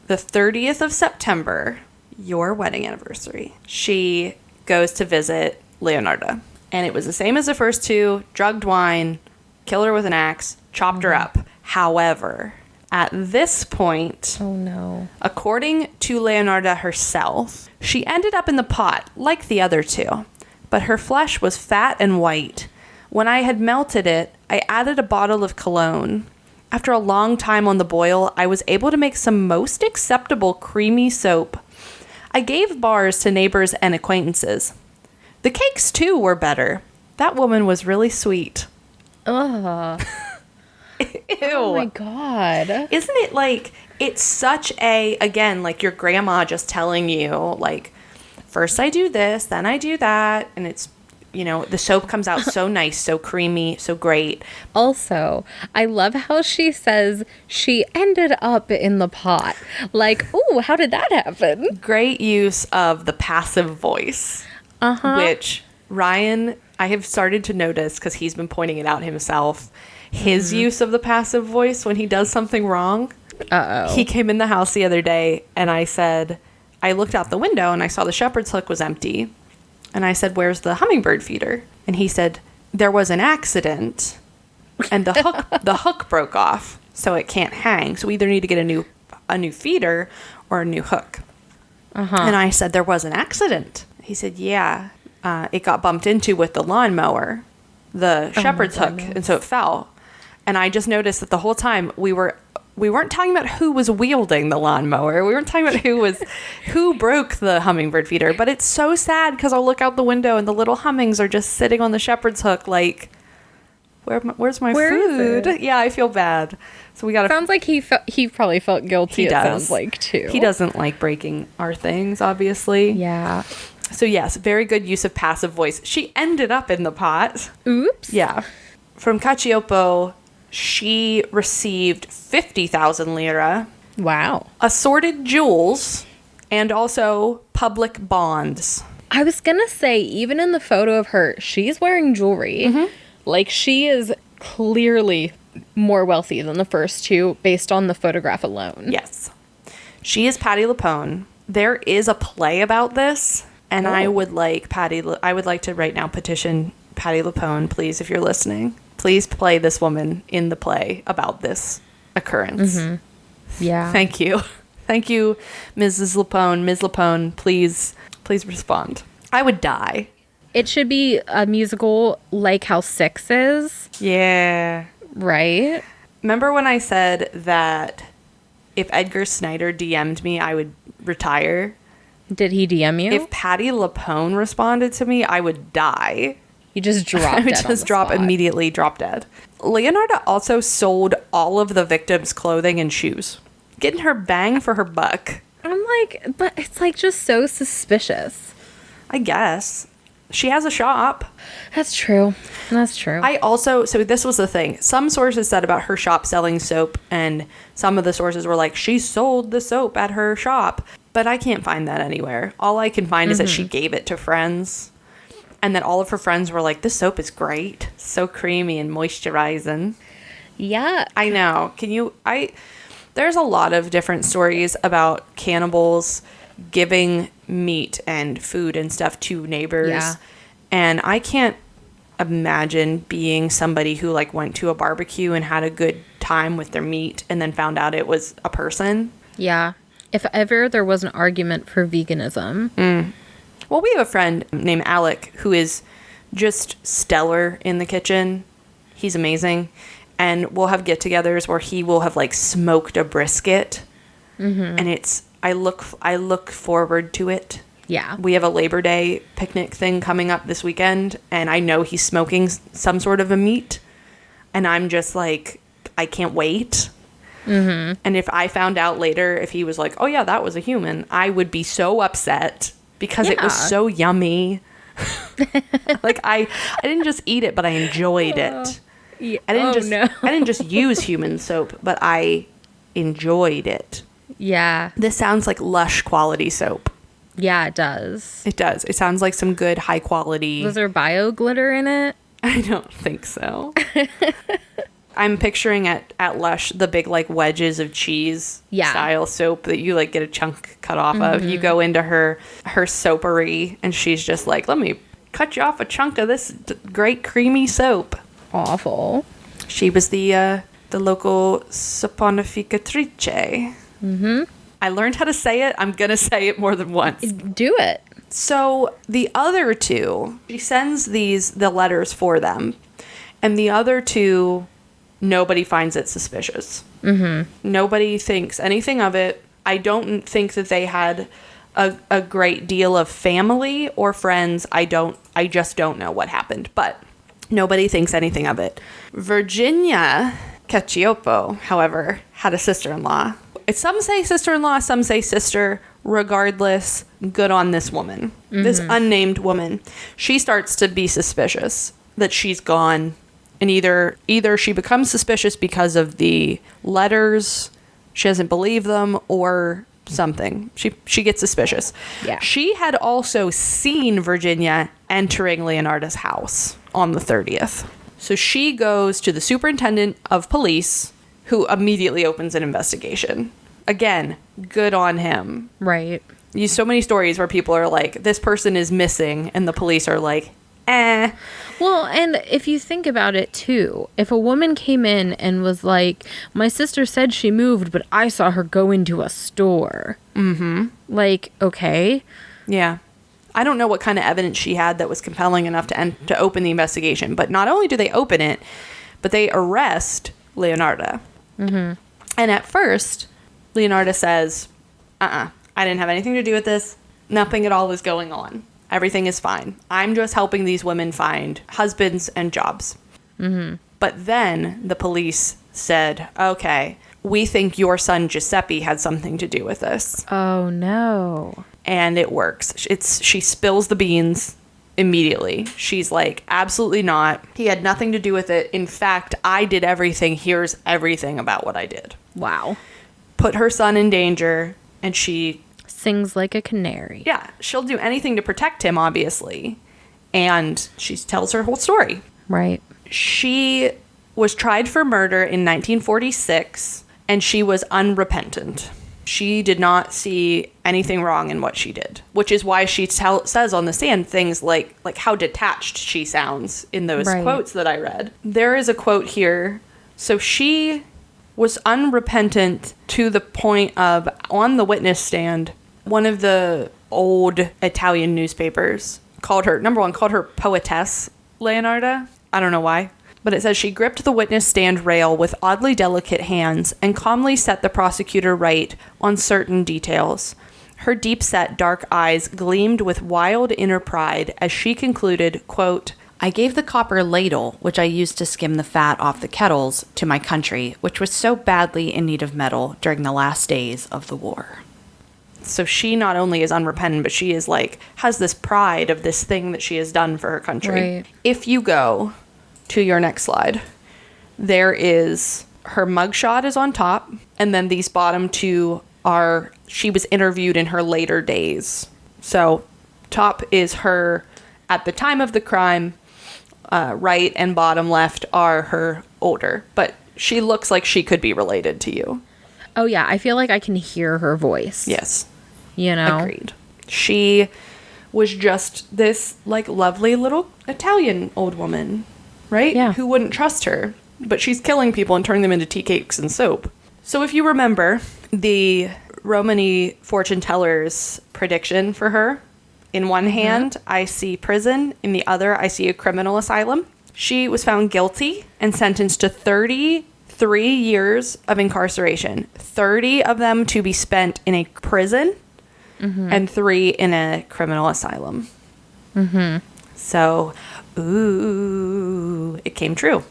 the 30th of September, your wedding anniversary, she goes to visit Leonarda. And it was the same as the first two. Drugged wine, killed her with an axe, chopped her up. However, at this point, oh no, according to Leonarda herself, she ended up in the pot like the other two. But her flesh was fat and white. When I had melted it, I added a bottle of cologne. After a long time on the boil, I was able to make some most acceptable creamy soap. I gave bars to neighbors and acquaintances. The cakes, too, were better. That woman was really sweet. Ugh. Ew. Oh, my God. Isn't it it's such again, your grandma just telling you, first I do this, then I do that, and it's, the soap comes out so nice, so creamy, so great. Also, I love how she says she ended up in the pot. Ooh, how did that happen? Great use of the passive voice. Which Ryan, I have started to notice, because he's been pointing it out himself, his use of the passive voice when he does something wrong. Uh-oh. He came in the house the other day, and I looked out the window, and I saw the shepherd's hook was empty. And I said, "Where's the hummingbird feeder?" And he said, "There was an accident, and the hook broke off, so it can't hang. So we either need to get a new feeder or a new hook." And I said, "There was an accident." He said, "Yeah, it got bumped into with the lawnmower, the shepherd's hook, and so it fell." And I just noticed that the whole time we weren't talking about who was wielding the lawnmower. We weren't talking about who broke the hummingbird feeder. But it's so sad because I'll look out the window and the little hummings are just sitting on the shepherd's hook where's my food? Yeah, I feel bad. So we got to... Sounds like he probably felt guilty, he does. Sounds like, too. He doesn't like breaking our things, obviously. Yeah. So yes, very good use of passive voice. She ended up in the pot. Oops. Yeah. From Cacioppo, she received 50,000 lira. Wow. Assorted jewels, and also public bonds. I was going to say, even in the photo of her, she's wearing jewelry. She is clearly more wealthy than the first two based on the photograph alone. Yes. She is Patti LuPone. There is a play about this, and I would like to right now petition Patti LuPone, please, if you're listening. Please play this woman in the play about this occurrence. Yeah. Thank you. Thank you, Mrs. Lapone. Ms. Lapone, please respond. I would die. It should be a musical like how Six is. Yeah. Right? Remember when I said that if Edgar Snyder DM'd me, I would retire? Did he DM you? If Patti LuPone responded to me, I would die. You just dropped I would dead on just the drop spot. immediately, drop dead. Leonarda also sold all of the victims' clothing and shoes, getting her bang for her buck. I'm like, but it's like just so suspicious. I guess. She has a shop. That's true. That's true. So this was the thing. Some sources said about her shop selling soap, and some of the sources were like, she sold the soap at her shop. But I can't find that anywhere. All I can find is that she gave it to friends, and that all of her friends were like, this soap is great. So creamy and moisturizing. Yeah. I know. There's a lot of different stories about cannibals giving meat and food and stuff to neighbors. Yeah. And I can't imagine being somebody who like went to a barbecue and had a good time with their meat and then found out it was a person. Yeah. If ever there was an argument for veganism. Well, we have a friend named Alec who is just stellar in the kitchen. He's amazing. And we'll have get-togethers where he will have like smoked a brisket. And I look forward to it. Yeah. We have a Labor Day picnic thing coming up this weekend, and I know he's smoking some sort of a meat, and I'm just like, I can't wait. And if I found out later, if he was like, oh yeah, that was a human, I would be so upset because it was so yummy. Like I didn't just eat it, but I enjoyed it. Yeah. I didn't just use human soap, but I enjoyed it. Yeah. This sounds like Lush quality soap. Yeah, it does. It does. It sounds like some good high quality. Was there bio glitter in it? I don't think so. I'm picturing at Lush the big like wedges of cheese style soap that you like get a chunk cut off of. You go into her soapery and she's just like, let me cut you off a chunk of this great creamy soap. Awful. She was the local Saponificatrice. I learned how to say it. I'm gonna say it more than once. Do it. So the other two, she sends the letters for them, and the other two, nobody finds it suspicious. Nobody thinks anything of it. I don't think that they had a great deal of family or friends. I just don't know what happened, but nobody thinks anything of it. Virginia Cacioppo, however, had a sister-in-law. Some say sister-in-law, some say sister. Regardless, good on this woman. This unnamed woman. She starts to be suspicious that she's gone. And either she becomes suspicious because of the letters, she doesn't believe them, or something. She gets suspicious. Yeah. She had also seen Virginia entering Leonarda's house on the 30th. So she goes to the superintendent of police, who immediately opens an investigation. Again, good on him. Right. So many stories where people are like, this person is missing, and the police are like, eh. Well, and if you think about it too, if a woman came in and was like, my sister said she moved, but I saw her go into a store. Like, okay. Yeah. I don't know what kind of evidence she had that was compelling enough to open the investigation. But not only do they open it, but they arrest Leonarda. And at first, Leonarda says, I didn't have anything to do with this. Nothing at all is going on. Everything is fine. I'm just helping these women find husbands and jobs. But then the police said, okay, we think your son Giuseppe had something to do with this. Oh, no. And it works. She spills the beans immediately. She's like, absolutely not. He had nothing to do with it. In fact, I did everything. Here's everything about what I did. Wow. Put her son in danger, and she sings like a canary. Yeah, she'll do anything to protect him, obviously. And she tells her whole story. Right. She was tried for murder in 1946, and she was unrepentant. She did not see anything wrong in what she did, which is why she says on the stand things like how detached she sounds in those quotes that I read. There is a quote here. So she was unrepentant to the point of, on the witness stand, one of the old Italian newspapers called her, number one, called her poetess Leonarda. I don't know why. But it says she gripped the witness stand rail with oddly delicate hands and calmly set the prosecutor right on certain details. Her deep-set dark eyes gleamed with wild inner pride as she concluded, quote, I gave the copper ladle, which I used to skim the fat off the kettles, to my country, which was so badly in need of metal during the last days of the war. So she not only is unrepentant, but she is like, has this pride of this thing that she has done for her country. Right. If you go to your next slide, there is her mugshot is on top, and then these bottom two are, she was interviewed in her later days. So top is her at the time of the crime, right and bottom left are her older, but she looks like she could be related to you. Oh, yeah. I feel like I can hear her voice. Yes. You know? Agreed. She was just this like lovely little Italian old woman, right? Yeah. Who wouldn't trust her, but she's killing people and turning them into tea cakes and soap. So if you remember the Romani fortune teller's prediction for her, in one hand, I see prison. In the other, I see a criminal asylum. She was found guilty and sentenced to 33 years of incarceration, 30 of them to be spent in a prison and 3 in a criminal asylum. So, ooh, it came true.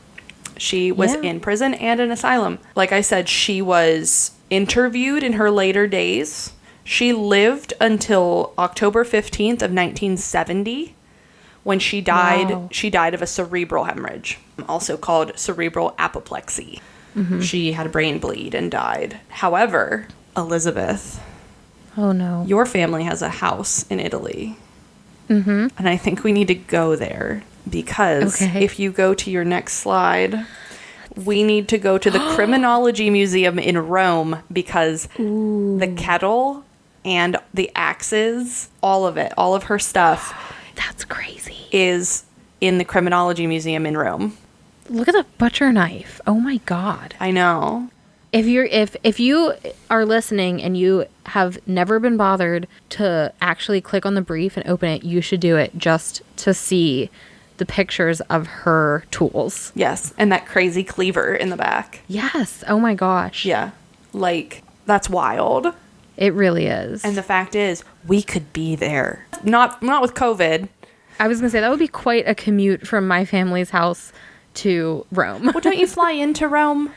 She was in prison and an asylum. Like I said, she was interviewed in her later days. She lived until October 15th of 1970 when she died. Wow. She died of a cerebral hemorrhage, also called cerebral apoplexy. She had a brain bleed and died. However, Elizabeth, Oh, no. your family has a house in Italy. And I think we need to go there because Okay. if you go to your next slide, we need to go to the Criminology Museum in Rome because the kettle and the axes, all of it, all of her stuff That's crazy. is in the Criminology Museum in Rome. Look at the butcher knife. Oh, my God. I know. If you are listening and you have never been bothered to actually click on the brief and open it, you should do it just to see the pictures of her tools. Yes. And that crazy cleaver in the back. Yes. Oh my gosh. Yeah. Like, that's wild. It really is. And the fact is, we could be there. Not with COVID. I was going to say that would be quite a commute from my family's house to Rome. Well, don't you fly into Rome?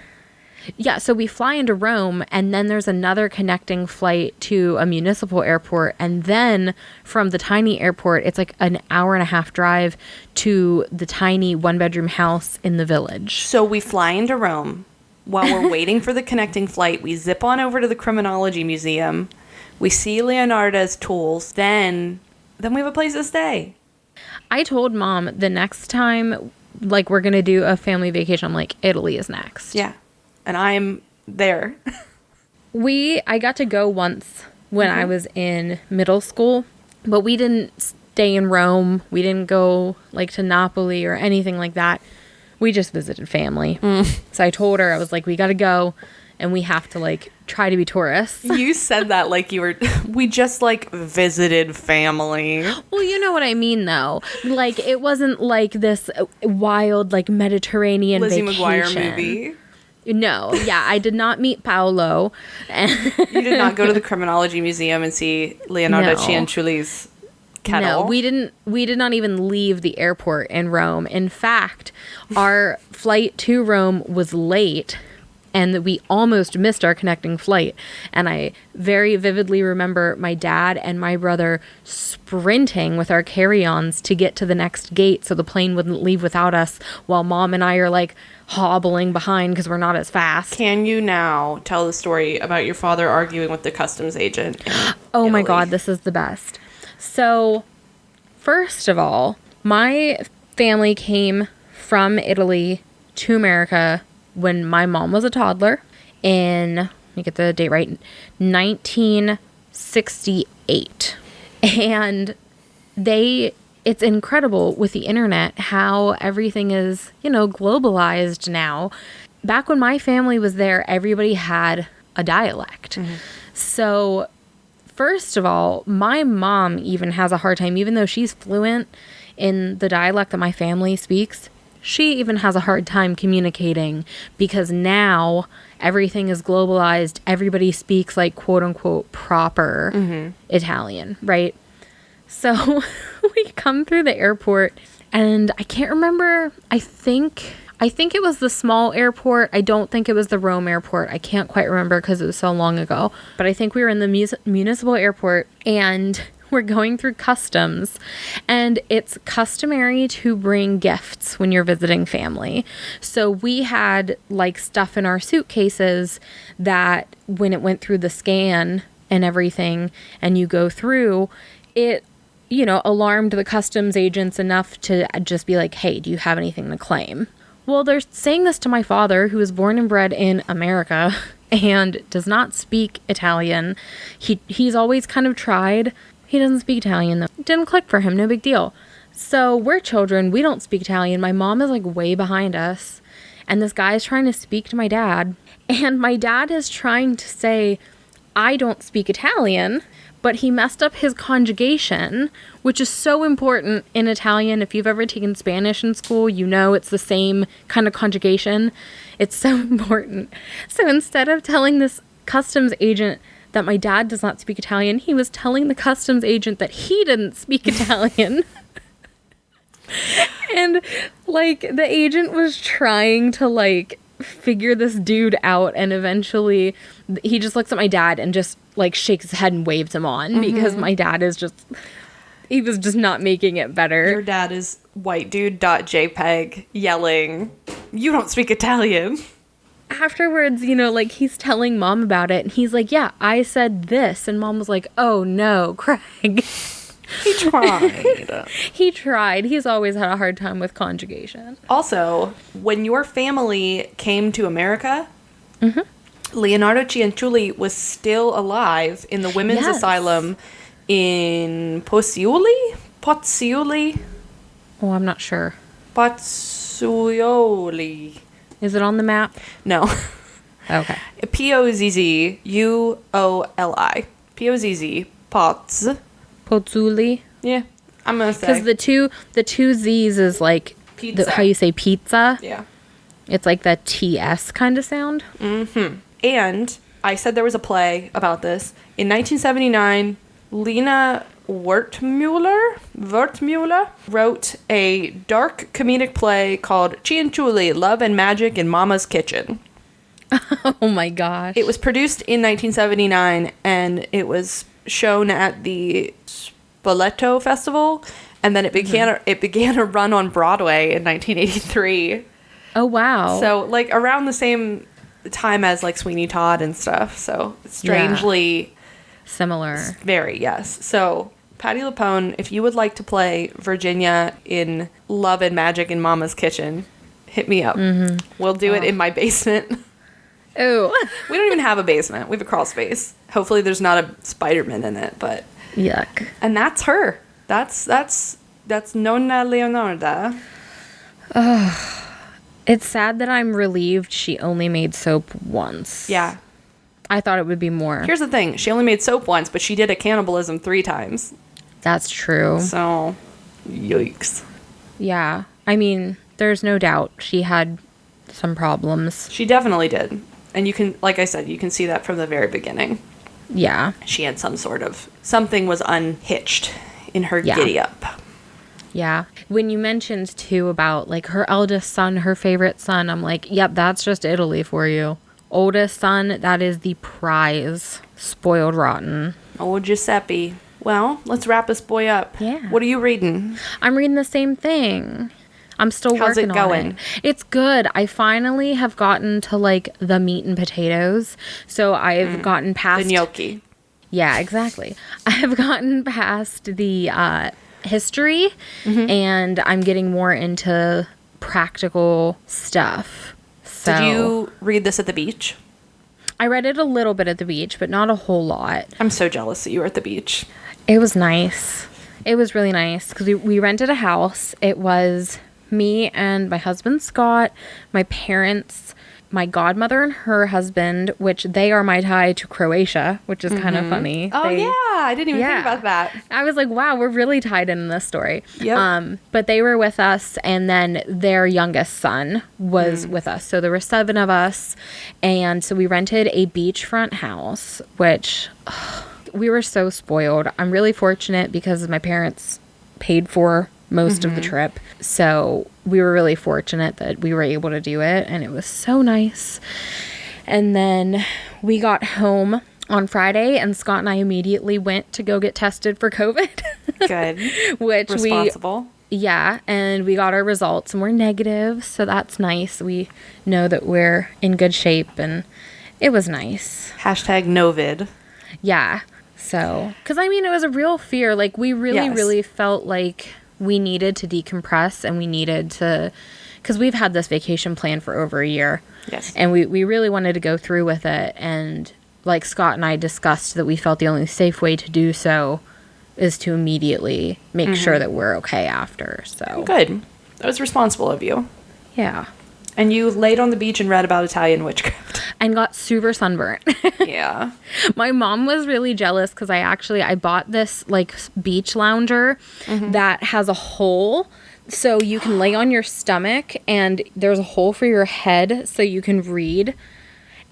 Yeah, so we fly into Rome, and then there's another connecting flight to a municipal airport, and then from the tiny airport, it's like an hour and a half drive to the tiny one-bedroom house in the village. So we fly into Rome. While we're waiting for the connecting flight, we zip on over to the Criminology Museum. We see Leonarda's tools. Then we have a place to stay. I told Mom the next time, like, we're going to do a family vacation, I'm like, Italy is next. Yeah. And I'm there. I got to go once when I was in middle school, but we didn't stay in Rome. We didn't go like to Napoli or anything like that. We just visited family. So I told her, I was like, we got to go and we have to like try to be tourists. You said that like we just like visited family. Well, you know what I mean though. Like it wasn't like this wild like Mediterranean Lizzie vacation. McGuire movie. No, yeah, I did not meet Paolo. You did not go to the Criminology Museum and see Leonarda No. Cianciulli's kettle? No, we did not even leave the airport in Rome. In fact, our flight to Rome was late and we almost missed our connecting flight. And I very vividly remember my dad and my brother sprinting with our carry-ons to get to the next gate so the plane wouldn't leave without us, while Mom and I are like hobbling behind because we're not as fast. Can you now tell the story about your father arguing with the customs agent? Oh my God, this is the best. So, first of all, my family came from Italy to America when my mom was a toddler in, let me get the date right, 1968. And it's incredible with the internet how everything is, globalized now. back when my family was there, everybody had a dialect. So first of all, my mom even has a hard time, even though she's fluent in the dialect that my family speaks, she even has a hard time communicating because now everything is globalized. Everybody speaks like quote unquote proper Italian, right? So we come through the airport and I can't remember. I think it was the small airport. I don't think it was the Rome airport. I can't quite remember because it was so long ago. But I think we were in the municipal airport and we're going through customs, and it's customary to bring gifts when you're visiting family. So we had like stuff in our suitcases that when it went through the scan and everything and you go through it, you know, alarmed the customs agents enough to just be like, hey, do you have anything to claim? Well, they're saying this to my father, who was born and bred in America and does not speak Italian. He's always kind of tried. He doesn't speak Italian, though. It didn't click for him. No big deal. So we're children. We don't speak Italian. My mom is like way behind us. And this guy is trying to speak to my dad. And my dad is trying to say, I don't speak Italian. But he messed up his conjugation, which is so important in Italian. If you've ever taken Spanish in school, you know it's the same kind of conjugation. It's so important. So instead of telling this customs agent that my dad does not speak Italian, he was telling the customs agent that he didn't speak Italian. And like the agent was trying to like figure this dude out, and eventually he just looks at my dad and just like shakes his head and waves him on because my dad is just, he was just not making it better. Your dad is whitedude.jpg yelling, you don't speak Italian. Afterwards, you know, like he's telling mom about it and he's like, yeah, I said this. And mom was like, oh no, Craig. He tried. He tried. He's always had a hard time with conjugation. Also, when your family came to America, Leonarda Cianciulli was still alive in the women's asylum in Pozzuoli? Oh, I'm not sure. Pozzuoli. Is it on the map? No. Okay. Pozzuoli. Pozzuoli. Pozzuoli. Yeah, I'm gonna say. Because the two Z's is like Pizza. how you say pizza. Yeah. It's like the TS kind of sound. And I said there was a play about this. In 1979, Lena Wertmuller wrote a dark comedic play called Cianciulli, Love and Magic in Mama's Kitchen. Oh my gosh. It was produced in 1979 and it was shown at the Spoleto Festival, and then it began a run on Broadway in 1983. Oh wow. So like around the same time as like Sweeney Todd and stuff. So strangely similar. Very, yes. So Patti LuPone, if you would like to play Virginia in Love and Magic in Mama's Kitchen, hit me up. We'll do it in my basement. Oh. We don't even have a basement. We have a crawl space. Hopefully there's not a Spider-Man in it, but Yuck. and that's her. That's Nonna Leonarda. It's sad that I'm relieved she only made soap once. Yeah. I thought it would be more. Here's the thing. She only made soap once, but she did a cannibalism 3 times. That's true. So, yikes. Yeah. I mean, there's no doubt she had some problems. She definitely did. And you can, like I said, you can see that from the very beginning. Yeah. She had something was unhitched in her giddy up. Yeah. When you mentioned too about like her eldest son, her favorite son, I'm like, yep, that's just Italy for you. Oldest son, that is the prize. Spoiled rotten. Oh, Giuseppe. Well, let's wrap this boy up. Yeah. What are you reading? I'm reading the same thing. I'm still How's working it going? on it. It's good. I finally have gotten to like the meat and potatoes. So I've gotten past The gnocchi. Yeah, exactly. I have gotten past the history and I'm getting more into practical stuff. So Did you read this at the beach? I read it a little bit at the beach, but not a whole lot. I'm so jealous that you were at the beach. It was nice. It was really nice because we rented a house. It was me and my husband, Scott, my parents, my godmother and her husband, which they are my tie to Croatia, which is kind of funny. Oh, yeah. I didn't even think about that. I was like, wow, we're really tied in this story. Yep. But they were with us, and then their youngest son was with us. So there were 7 of us. And so we rented a beachfront house, which we were so spoiled. I'm really fortunate because my parents paid for most of the trip. So we were really fortunate that we were able to do it, and it was so nice. And then we got home on Friday, and Scott and I immediately went to go get tested for COVID. Good. Which Responsible. Yeah, and we got our results, and we're negative, so that's nice. We know that we're in good shape, and it was nice. Hashtag Novid. Yeah. So, because I mean, it was a real fear. Like, we really, really felt like we needed to decompress, and we needed to, because we've had this vacation planned for over a year. Yes. And we really wanted to go through with it. And like Scott and I discussed that we felt the only safe way to do so is to immediately make sure that we're okay after. So good. That was responsible of you. Yeah. And you laid on the beach and read about Italian witchcraft. And got super sunburnt. Yeah. My mom was really jealous because I bought this like beach lounger that has a hole. So you can lay on your stomach and there's a hole for your head so you can read.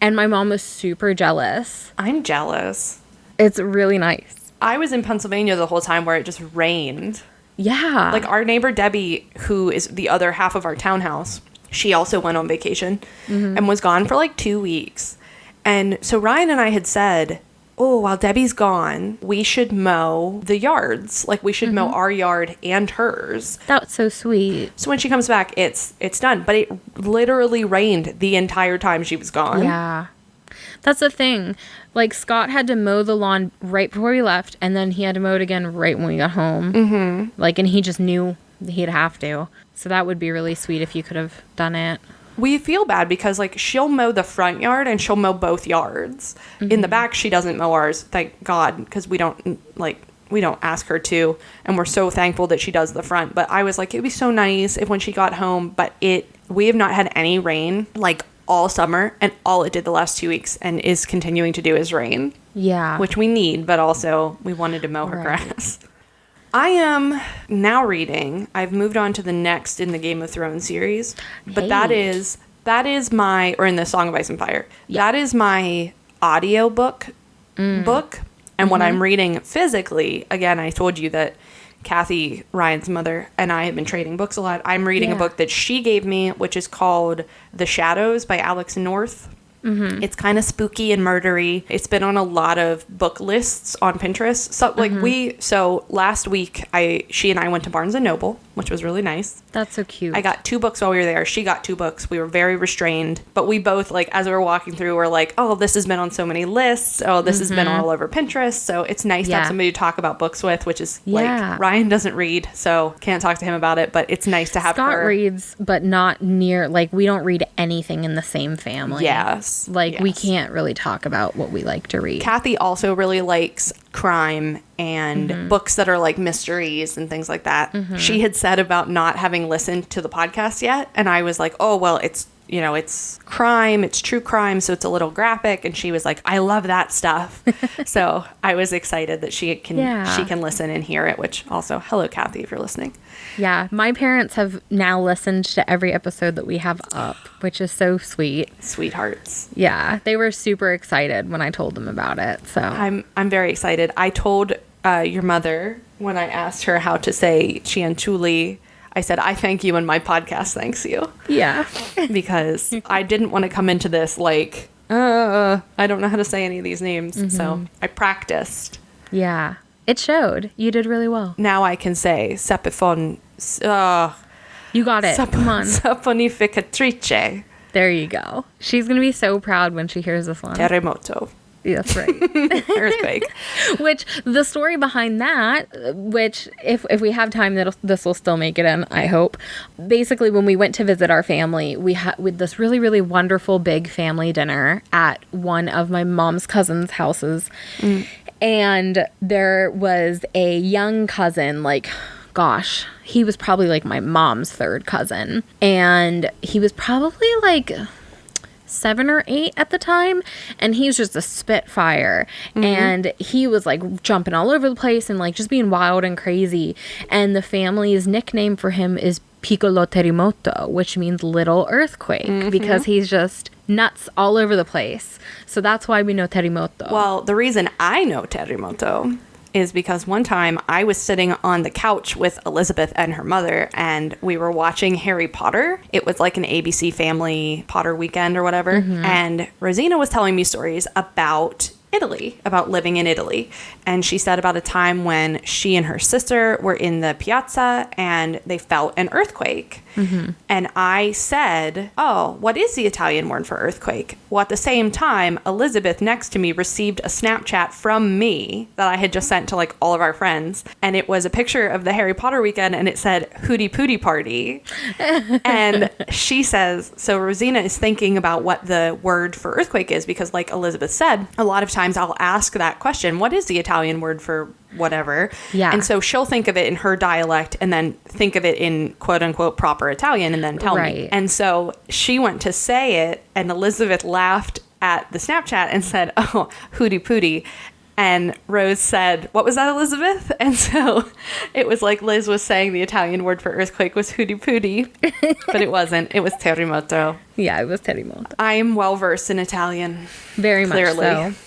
And my mom was super jealous. I'm jealous. It's really nice. I was in Pennsylvania the whole time where it just rained. Yeah. Like our neighbor Debbie, who is the other half of our townhouse, she also went on vacation and was gone for like 2 weeks. And so Ryan and I had said, oh, while Debbie's gone, we should mow the yards. Like we should mow our yard and hers. That's so sweet. So when she comes back, it's done. But it literally rained the entire time she was gone. Yeah. That's the thing. Like, Scott had to mow the lawn right before we left, and then he had to mow it again right when we got home. Mm-hmm. Like, and he just knew he'd have to. So that would be really sweet if you could have done it. We feel bad because, like, she'll mow the front yard and she'll mow both yards. In the back, she doesn't mow ours, thank God, because we don't ask her to, and we're so thankful that she does the front. But I was like, it'd be so nice if when she got home, but we have not had any rain, like, all summer, and all it did the last 2 weeks and is continuing to do is rain. Yeah. Which we need, but also we wanted to mow her grass. I am now reading. I've moved on to the next in the Game of Thrones series, but that is my, or in the Song of Ice and Fire. Yeah. That is my audiobook book. And when I'm reading physically, again, I told you that Kathy, Ryan's mother, and I have been trading books a lot. I'm reading a book that she gave me, which is called The Shadows by Alex North. It's kind of spooky and murdery. It's been on a lot of book lists on Pinterest. So last week, she and I went to Barnes & Noble, which was really nice. That's so cute. I got 2 books while we were there. She got 2 books. We were very restrained, but we both, like, as we were walking through, we're like, oh, this has been on so many lists. Oh, this has been all over Pinterest. So it's nice to have somebody to talk about books with, which is like, Ryan doesn't read, so can't talk to him about it, but it's nice to have Scott her. reads, but not near, like, we don't read anything in the same family. Yes. Like, we can't really talk about what we like to read. Kathy also really likes crime and books that are like mysteries and things like that. She had said about not having listened to the podcast yet, and I was like, oh, well, it's crime, it's true crime, so it's a little graphic. And she was like, I love that stuff. So I was excited that she can listen and hear it, which also, hello, Kathy, if you're listening. Yeah, my parents have now listened to every episode that we have up, which is so sweet. Sweethearts. Yeah, they were super excited when I told them about it. So I'm very excited. I told your mother when I asked her how to say Cianciulli, I said, I thank you and my podcast thanks you. Yeah. Because I didn't want to come into this like, I don't know how to say any of these names. So I practiced. Yeah. It showed. You did really well. Now I can say Saponificatrice. You got it. Come on. Saponificatrice. There you go. She's going to be so proud when she hears this one. Terremoto. That's right. Earthquake. Which, the story behind that, which if we have time, this will still make it in, I hope. Basically, when we went to visit our family, we had with this really, really wonderful big family dinner at one of my mom's cousin's houses. And there was a young cousin, like, gosh, he was probably like my mom's third cousin. And he was probably like 7 or 8 at the time, and he's just a spitfire. And he was like jumping all over the place and like just being wild and crazy. And the family's nickname for him is Piccolo Terremoto, which means little earthquake, because he's just nuts all over the place. So that's why we know Terremoto. Well, the reason I know Terremoto is because one time I was sitting on the couch with Elizabeth and her mother, and we were watching Harry Potter. It was like an ABC Family Potter weekend or whatever. And Rosina was telling me stories about Italy, about living in Italy. And she said about a time when she and her sister were in the piazza and they felt an earthquake. And I said, oh, what is the Italian word for earthquake? Well, at the same time, Elizabeth next to me received a Snapchat from me that I had just sent to like all of our friends. And it was a picture of the Harry Potter weekend, and it said Hootie Pootie Party. And she says, so Rosina is thinking about what the word for earthquake is, because like Elizabeth said, a lot of times I'll ask that question, what is the Italian word for whatever? Yeah. And so she'll think of it in her dialect and then think of it in quote unquote proper Italian and then tell me. And so she went to say it, and Elizabeth laughed at the Snapchat and said, oh, Hootie Pootie. And Rose said, what was that, Elizabeth? And so it was like Liz was saying the Italian word for earthquake was Hootie Pootie, but it wasn't. It was Terremoto. Yeah, it was Terremoto. I am well versed in Italian. Very clearly. much so.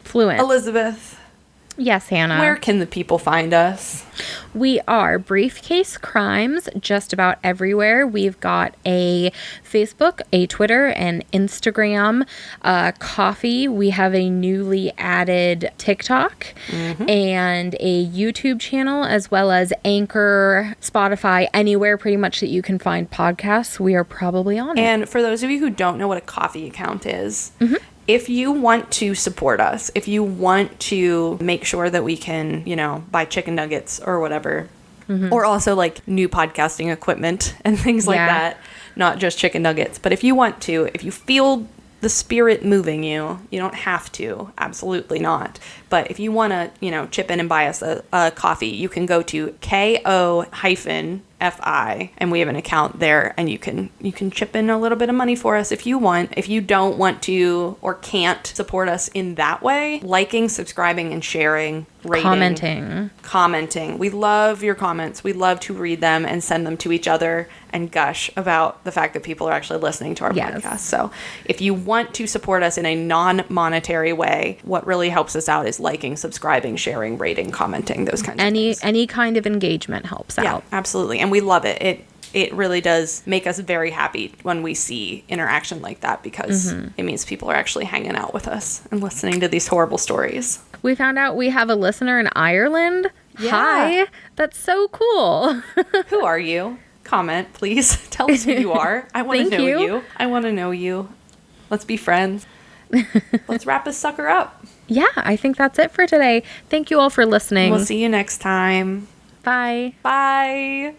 Fluent. Elizabeth, Yes, Hannah. where can the people find us? We are Briefcase Crimes just about everywhere. We've got a Facebook, a Twitter, an Instagram, Coffee. We have a newly added TikTok and a YouTube channel, as well as Anchor, Spotify, anywhere pretty much that you can find podcasts. We are probably on it. And for those of you who don't know what a coffee account is, if you want to support us, if you want to make sure that we can, you know, buy chicken nuggets or whatever, or also like new podcasting equipment and things like that, not just chicken nuggets, but if you want to, if you feel the spirit moving you, you don't have to, absolutely not. But if you want to, you know, chip in and buy us a coffee, you can go to KO-FI, and we have an account there, and you can chip in a little bit of money for us if you want. If you don't want to or can't support us in that way, liking, subscribing, and sharing, rating, commenting. We love your comments. We love to read them and send them to each other and gush about the fact that people are actually listening to our podcast. So if you want to support us in a non-monetary way, what really helps us out is liking, subscribing, sharing, rating, commenting, those kinds of things. Any kind of engagement helps out. Yeah, absolutely. And we love it. It really does make us very happy when we see interaction like that, because it means people are actually hanging out with us and listening to these horrible stories. We found out we have a listener in Ireland. Yeah. Hi. That's so cool. Who are you? Comment, please. Tell us who you are. I want to know you. I want to know you. Let's be friends. Let's wrap this sucker up. Yeah, I think that's it for today. Thank you all for listening. We'll see you next time. Bye. Bye.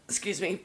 Excuse me.